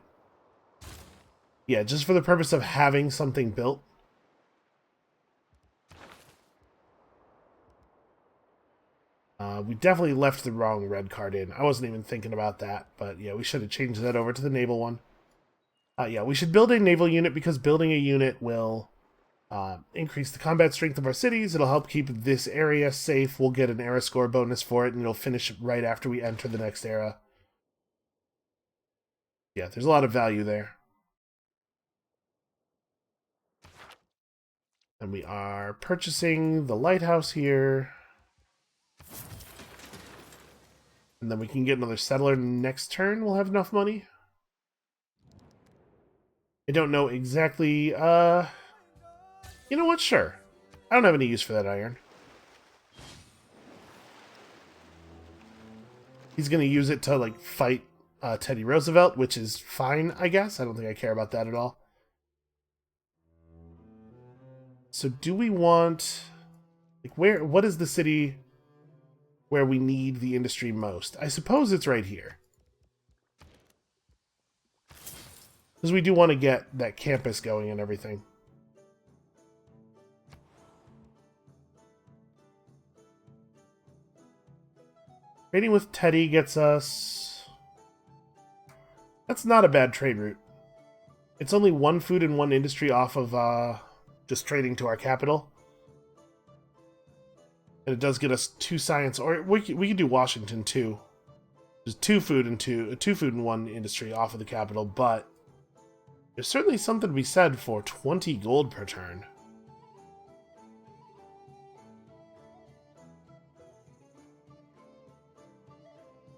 Yeah, just for the purpose of having something built. We definitely left the wrong red card in. I wasn't even thinking about that, but yeah, we should have changed that over to the naval one. Yeah, we should build a naval unit because building a unit will increase the combat strength of our cities. It'll help keep this area safe. We'll get an era score bonus for it, and it'll finish right after we enter the next era. Yeah, there's a lot of value there. And we are purchasing the lighthouse here. And then we can get another settler next turn. We'll have enough money. I don't know exactly, you know what? Sure. I don't have any use for that iron. He's going to use it to, like, fight Teddy Roosevelt, which is fine, I guess. I don't think I care about that at all. So do we want... Like, what is the city where we need the industry most? I suppose it's right here. Because we do want to get that campus going and everything. Trading with Teddy gets us... That's not a bad trade route. It's only 1 food and 1 industry off of just trading to our capital. And it does get us 2 science, or we could do Washington too. There's 2 food and 1 industry off of the capital, but there's certainly something to be said for 20 gold per turn.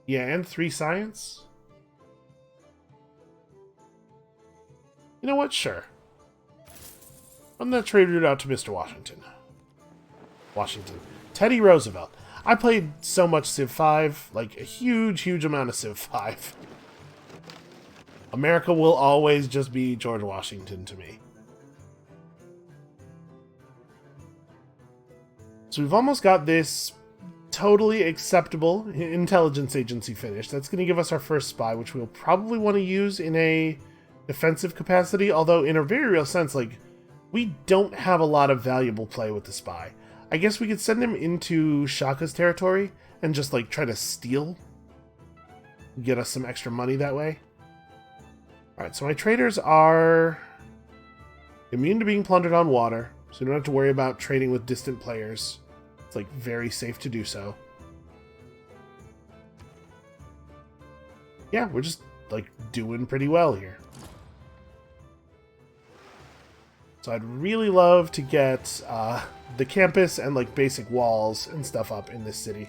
Yeah, and 3 science? You know what? Sure. Run that trade route out to Mr. Washington. Teddy Roosevelt. I played so much Civ 5, like a huge amount of Civ 5. America will always just be George Washington to me. So we've almost got this totally acceptable intelligence agency finished. That's going to give us our first spy, which we'll probably want to use in a defensive capacity, although in a very real sense, like, we don't have a lot of valuable play with the spy. I guess we could send him into Shaka's territory and just, like, try to steal. Get us some extra money that way. Alright, so my traders are immune to being plundered on water, so we don't have to worry about trading with distant players. It's, like, very safe to do so. Yeah, we're just, like, doing pretty well here. So I'd really love to get the campus and like basic walls and stuff up in this city.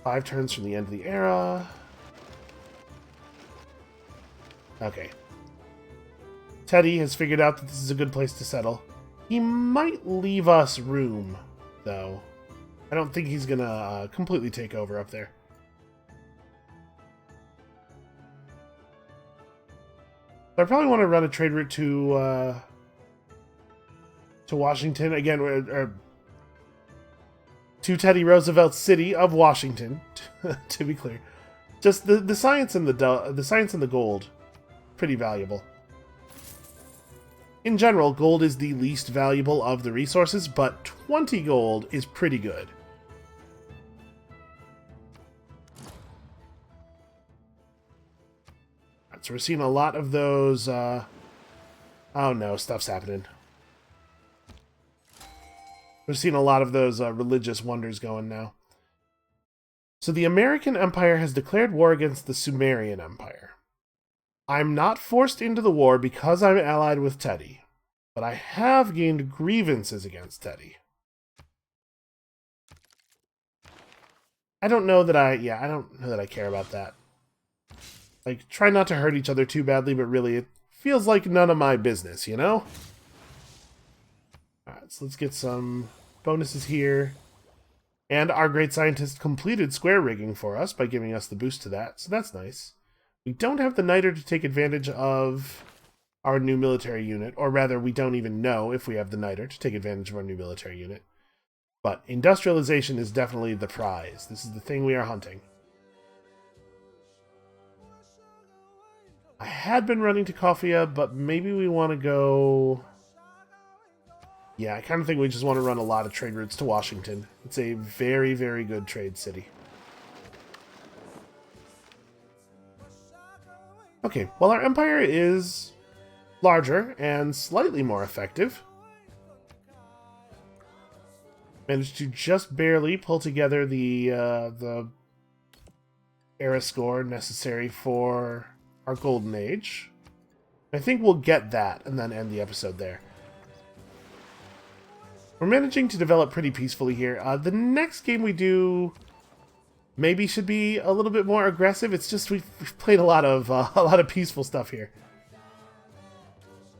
5 turns from the end of the era. Okay. Teddy has figured out that this is a good place to settle. He might leave us room, though. I don't think he's gonna completely take over up there. I probably want to run a trade route to Washington again, or to Teddy Roosevelt's city of Washington. To be clear, just the science and the gold, pretty valuable. In general, gold is the least valuable of the resources, but 20 gold is pretty good. Right, so we're seeing a lot of those. Oh no, stuff's happening. We're seeing a lot of those religious wonders going now. So the American Empire has declared war against the Sumerian Empire. I'm not forced into the war because I'm allied with Teddy, but I have gained grievances against Teddy. I don't know that I care about that. Like, try not to hurt each other too badly, but really, it feels like none of my business, you know? Alright, so let's get some bonuses here. And our great scientist completed square rigging for us by giving us the boost to that, so that's nice. We don't have the niter to take advantage of our new military unit, or rather, we don't even know if we have the niter to take advantage of our new military unit. But industrialization is definitely the prize. This is the thing we are hunting. I had been running to Kofia, but maybe we want to go... Yeah, I kind of think we just want to run a lot of trade routes to Washington. It's a very, very good trade city. Okay, well, our empire is larger and slightly more effective. Managed to just barely pull together the era score necessary for our golden age. I think we'll get that and then end the episode there. We're managing to develop pretty peacefully here. The next game we do maybe should be a little bit more aggressive. It's just we've played a lot of peaceful stuff here.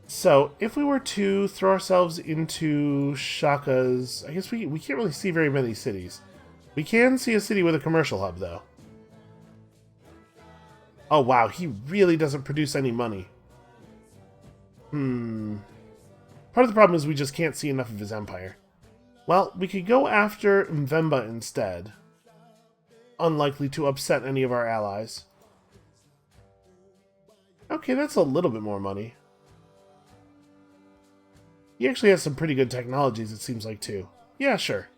So if we were to throw ourselves into Shaka's, I guess we can't really see very many cities. We can see a city with a commercial hub though. Oh wow, he really doesn't produce any money. Part of the problem is we just can't see enough of his empire. Well, we could go after Mvemba instead. Unlikely to upset any of our allies. Okay, that's a little bit more money. He actually has some pretty good technologies, it seems like, too. Yeah, sure.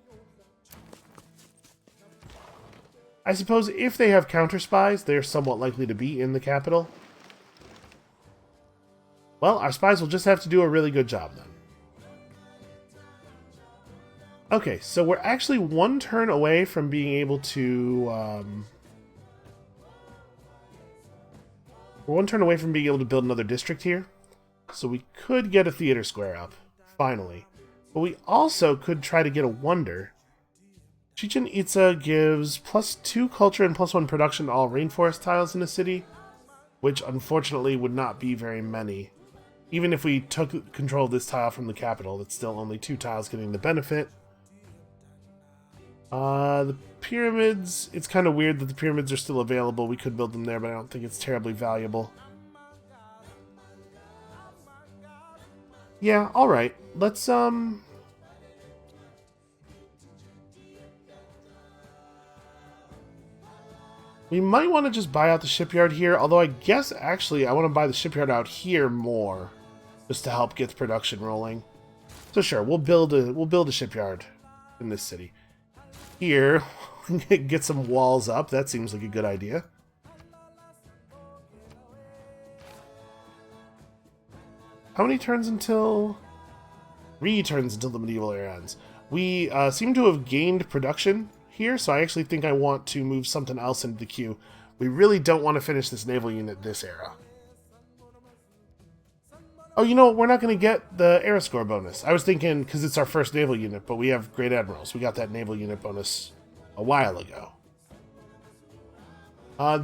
I suppose if they have counter spies, they're somewhat likely to be in the capital. Well, our spies will just have to do a really good job then. Okay, so we're actually one turn away from being able to... we're one turn away from being able to build another district here. So we could get a theater square up, finally. But we also could try to get a wonder. Chichen Itza gives +2 culture and +1 production to all rainforest tiles in the city, which unfortunately would not be very many. Even if we took control of this tile from the capital, it's still only 2 tiles getting the benefit. The pyramids, it's kind of weird that the pyramids are still available. We could build them there, but I don't think it's terribly valuable. Yeah, alright. Let's, we might want to just buy out the shipyard here, although I guess, actually, I want to buy the shipyard out here more, just to help get the production rolling. So sure, we'll build a shipyard in this city. Here, get some walls up. That seems like a good idea. How many turns until... 3 turns until the medieval era ends. We seem to have gained production here, so I actually think I want to move something else into the queue. We really don't want to finish this naval unit this era. Oh, you know, we're not going to get the era score bonus. I was thinking, because it's our first naval unit, but we have Great Admirals. We got that naval unit bonus a while ago.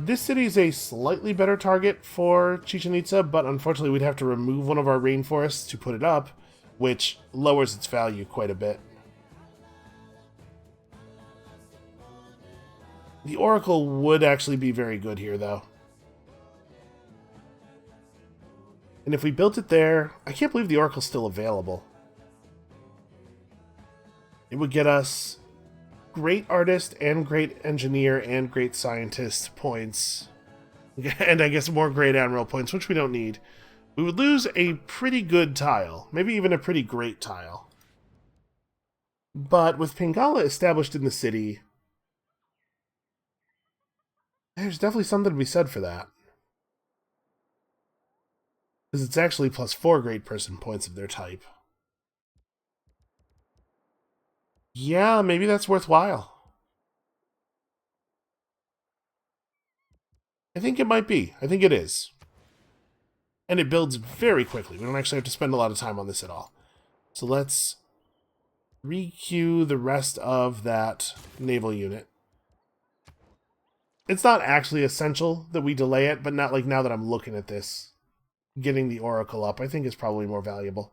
This city is a slightly better target for Chichen Itza, but unfortunately we'd have to remove one of our rainforests to put it up, which lowers its value quite a bit. The Oracle would actually be very good here, though. And if we built it there, I can't believe the Oracle's still available. It would get us great artist and great engineer and great scientist points. And I guess more great admiral points, which we don't need. We would lose a pretty good tile, maybe even a pretty great tile. But with Pingala established in the city, there's definitely something to be said for that. Because it's actually +4 great person points of their type. Yeah, maybe that's worthwhile. I think it might be. I think it is. And it builds very quickly. We don't actually have to spend a lot of time on this at all. So let's re-queue the rest of that naval unit. It's not actually essential that we delay it, but not like now that I'm looking at this. Getting the Oracle up, I think, is probably more valuable.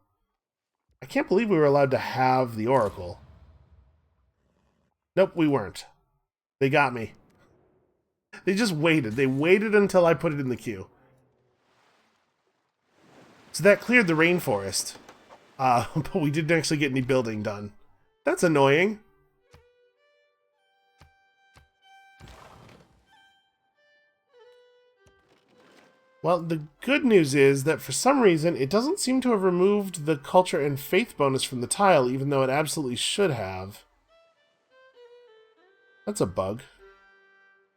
I can't believe we were allowed to have the Oracle. Nope, we weren't. They got me. They just waited. They waited until I put it in the queue. So that cleared the rainforest. But we didn't actually get any building done. That's annoying. Well, the good news is that for some reason, it doesn't seem to have removed the culture and faith bonus from the tile, even though it absolutely should have. That's a bug.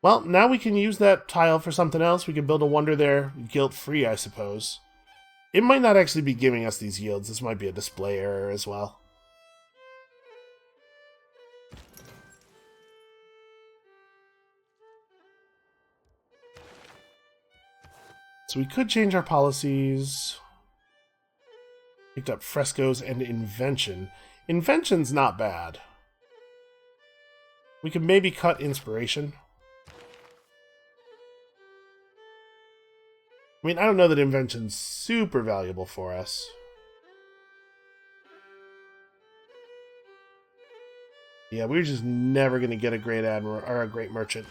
Well, now we can use that tile for something else. We can build a wonder there, guilt-free, I suppose. It might not actually be giving us these yields. This might be a display error as well. So we could change our policies. Picked up frescoes and invention. Invention's not bad. We could maybe cut inspiration. I mean, I don't know that invention's super valuable for us. Yeah, we're just never going to get a great admiral or a great merchant.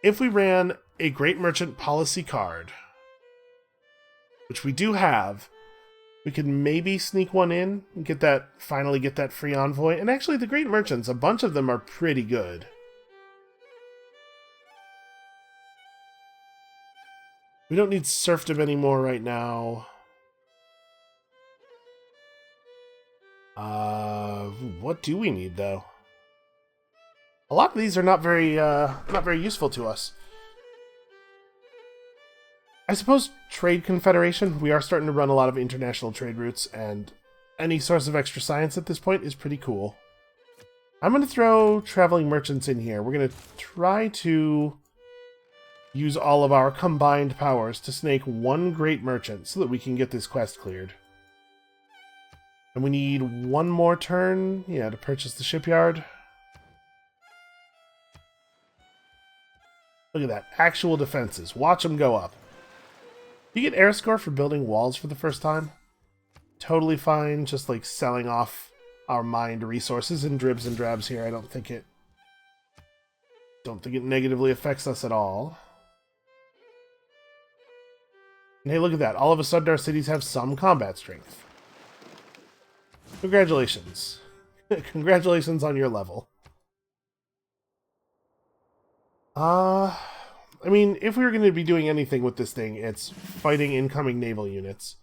If we ran a great merchant policy card, which we do have, we could maybe sneak one in and get that, finally get that free envoy. And actually, the great merchants, a bunch of them are pretty good. We don't need serfdom anymore right now. What do we need, though? A lot of these are not very useful to us. I suppose Trade Confederation, we are starting to run a lot of international trade routes, and any source of extra science at this point is pretty cool. I'm going to throw traveling merchants in here. We're going to try to use all of our combined powers to snake one great merchant so that we can get this quest cleared. And we need one more turn, yeah, to purchase the shipyard. Look at that. Actual defenses. Watch them go up. You get air score for building walls for the first time. Totally fine, just like selling off our mined resources in dribs and drabs here. I don't think it negatively affects us at all. And hey, look at that. All of a sudden our cities have some combat strength. Congratulations. Congratulations on your level. I mean, if we were going to be doing anything with this thing, it's fighting incoming naval units.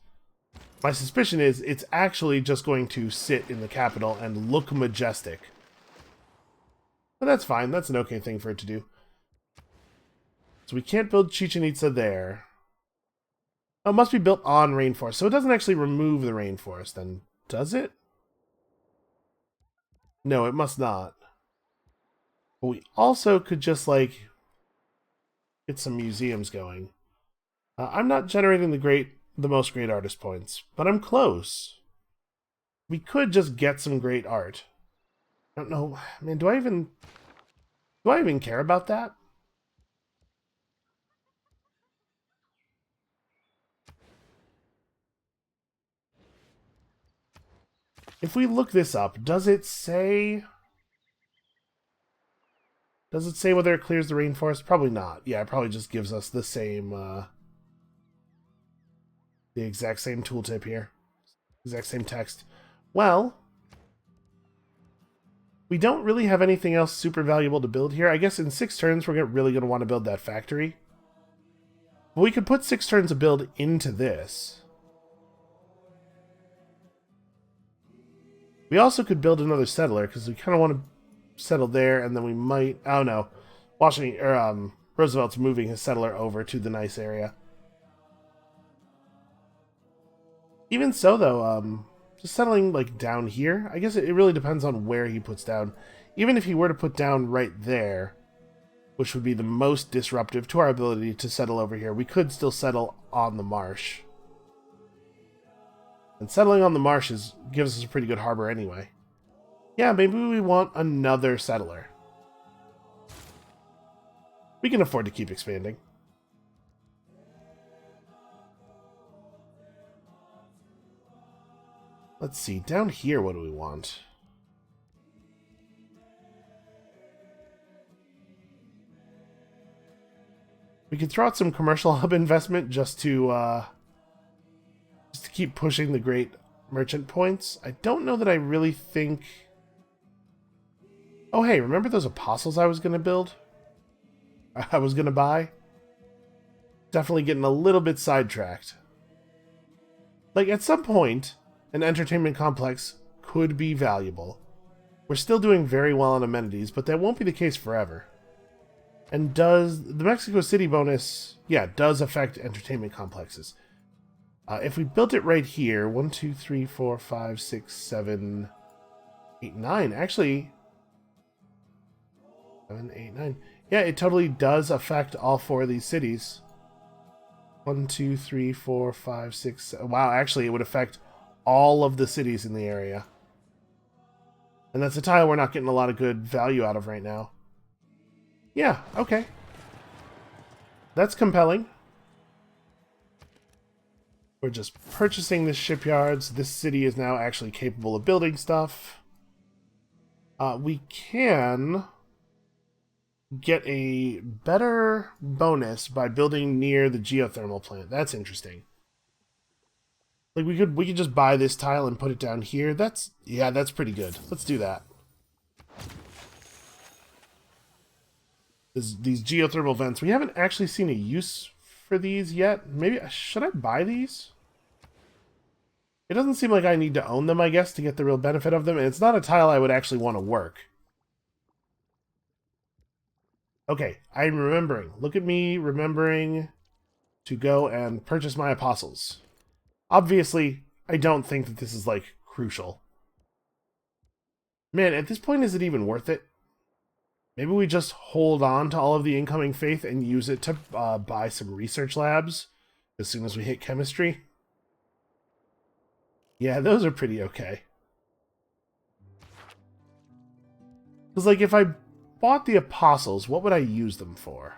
My suspicion is it's actually just going to sit in the capital and look majestic. But that's fine. That's an okay thing for it to do. So we can't build Chichen Itza there. Oh, it must be built on rainforest. So it doesn't actually remove the rainforest, then, does it? No, it must not. But we also could just, like, get some museums going. I'm not generating the most great artist points, but I'm close. We could just get some great art. I don't know, man, do I even care about that? If we look this up, does it say whether it clears the rainforest? Probably not. Yeah, it probably just gives us the same, the exact same tooltip here. Exact same text. Well, we don't really have anything else super valuable to build here. I guess in 6 turns we're really going to want to build that factory. But we could put 6 turns of build into this. We also could build another settler, because we kind of want to settle there, and then we might... Oh, no. Roosevelt's moving his settler over to the nice area. Even so, though, just settling, like, down here, I guess it really depends on where he puts down. Even if he were to put down right there, which would be the most disruptive to our ability to settle over here, we could still settle on the marsh. And settling on the marshes gives us a pretty good harbor anyway. Yeah, maybe we want another settler. We can afford to keep expanding. Let's see, down here, what do we want? We could throw out some commercial hub investment just to keep pushing the great merchant points. I don't know that I really think... Oh, hey, remember those apostles I was going to build? I was going to buy? Definitely getting a little bit sidetracked. Like, at some point, an entertainment complex could be valuable. We're still doing very well on amenities, but that won't be the case forever. And does... The Mexico City bonus, yeah, does affect entertainment complexes. If we built it right here, 1, 2, 3, 4, 5, 6, 7, 8, 9. Actually, 7, 8, 9. Yeah, it totally does affect all 4 of these cities. 1, 2, 3, 4, 5, 6. 7. Wow, actually, it would affect all of the cities in the area. And that's a tile we're not getting a lot of good value out of right now. Yeah, okay. That's compelling. We're just purchasing the shipyards. This city is now actually capable of building stuff. We can get a better bonus by building near the geothermal plant. That's interesting. Like we could just buy this tile and put it down here. That's pretty good. Let's do that. These geothermal vents. We haven't actually seen a use for these yet. Maybe should I buy these? It doesn't seem like I need to own them, I guess, to get the real benefit of them. And it's not a tile I would actually want to work. Okay, I'm remembering. Look at me remembering to go and purchase my apostles. Obviously, I don't think that this is, like, crucial. Man, at this point, is it even worth it? Maybe we just hold on to all of the incoming faith and use it to buy some research labs as soon as we hit chemistry. Yeah, those are pretty okay. Because, like, if I bought the apostles, what would I use them for?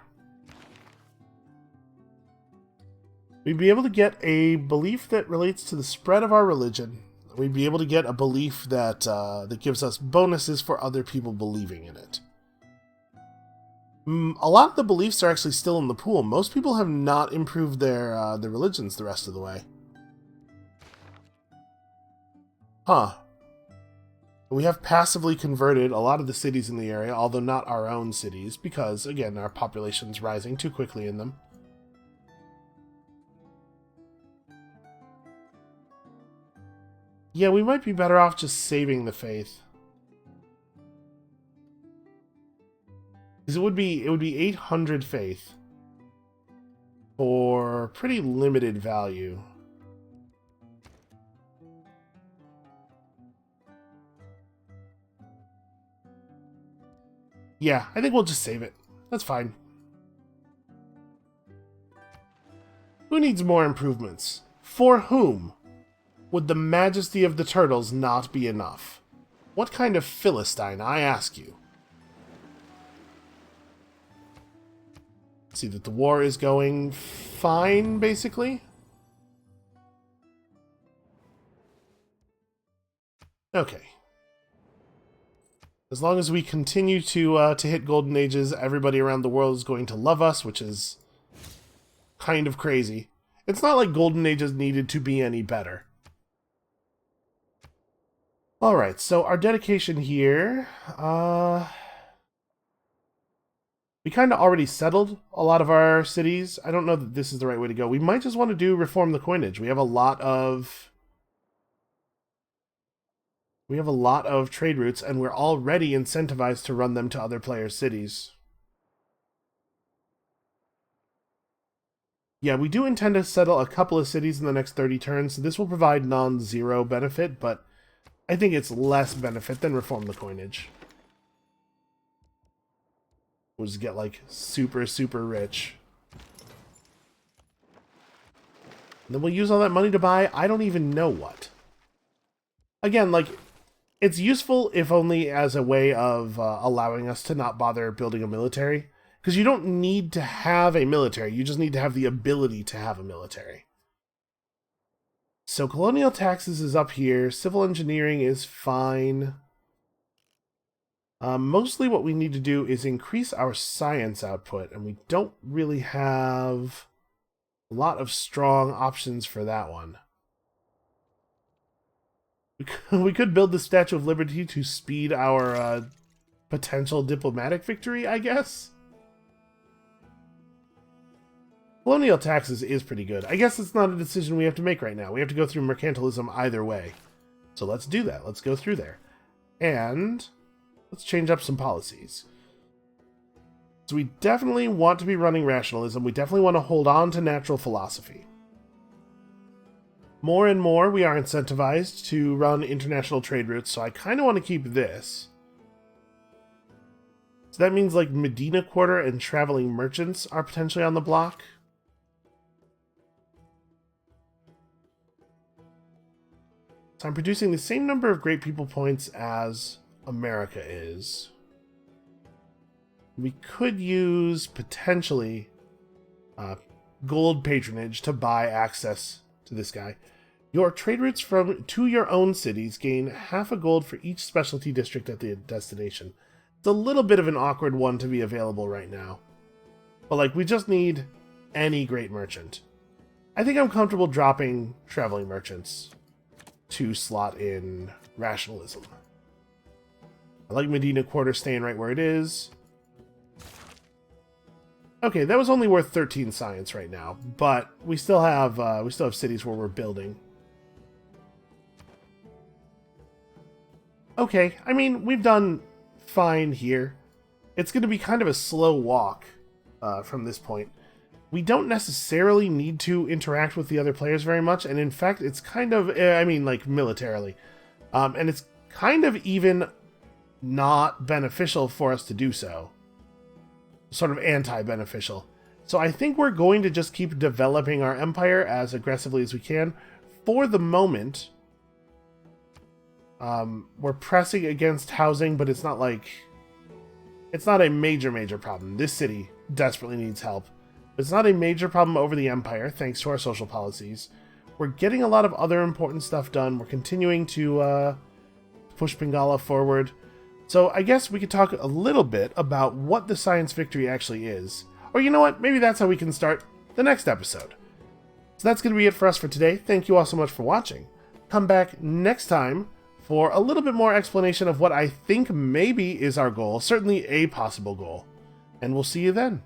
We'd be able to get a belief that relates to the spread of our religion. We'd be able to get a belief that that gives us bonuses for other people believing in it. A lot of the beliefs are actually still in the pool. Most people have not improved their religions the rest of the way. Huh. We have passively converted a lot of the cities in the area, although not our own cities, because, again, our population's rising too quickly in them. Yeah, we might be better off just saving the faith. Because it would be 800 faith for pretty limited value. Yeah, I think we'll just save it. That's fine. Who needs more improvements? For whom? Would the majesty of the turtles not be enough? What kind of Philistine, I ask you? See that the war is going fine, basically. Okay. As long as we continue to hit golden ages, everybody around the world is going to love us, which is kind of crazy. It's not like golden ages needed to be any better. Alright, so our dedication here, we kind of already settled a lot of our cities. I don't know that this is the right way to go. We might just want to do reform the coinage. We have a lot of trade routes, and we're already incentivized to run them to other players' cities. Yeah, we do intend to settle a couple of cities in the next 30 turns, so this will provide non-zero benefit, but I think it's less benefit than reform the coinage. We'll just get, like, super, super rich. And then we'll use all that money to buy I don't even know what. Again, like, it's useful if only as a way of allowing us to not bother building a military. Because you don't need to have a military, you just need to have the ability to have a military. So colonial taxes is up here, civil engineering is fine. Mostly what we need to do is increase our science output, and we don't really have a lot of strong options for that one. We could build the Statue of Liberty to speed our potential diplomatic victory, I guess? Colonial taxes is pretty good. I guess it's not a decision we have to make right now. We have to go through mercantilism either way. So let's do that. Let's go through there. And let's change up some policies. So we definitely want to be running rationalism. We definitely want to hold on to natural philosophy. More and more, we are incentivized to run international trade routes, so I kind of want to keep this. So that means, like, Medina Quarter and traveling merchants are potentially on the block. So I'm producing the same number of great people points as America is. We could use, potentially, gold patronage to buy access to this guy. Your trade routes to your own cities gain half a gold for each specialty district at the destination. It's a little bit of an awkward one to be available right now. But, like, we just need any great merchant. I think I'm comfortable dropping traveling merchants to slot in rationalism. I like Medina Quarter staying right where it is. Okay, that was only worth 13 science right now, but we still have cities where we're building. Okay, I mean, we've done fine here. it's going to be kind of a slow walk from this point. We don't necessarily need to interact with the other players very much, and in fact, it's kind of, I mean, like, militarily. And it's kind of even not beneficial for us to do so. Sort of anti-beneficial. So I think we're going to just keep developing our empire as aggressively as we can. For the moment, we're pressing against housing, but it's not like... It's not a major problem. This city desperately needs help. It's not a major problem over the empire, thanks to our social policies. We're getting a lot of other important stuff done. We're continuing to push Bengala forward. So I guess we could talk a little bit about what the science victory actually is. Or you know what? Maybe that's how we can start the next episode. So that's going to be it for us for today. Thank you all so much for watching. Come back next time for a little bit more explanation of what I think maybe is our goal. Certainly a possible goal. And we'll see you then.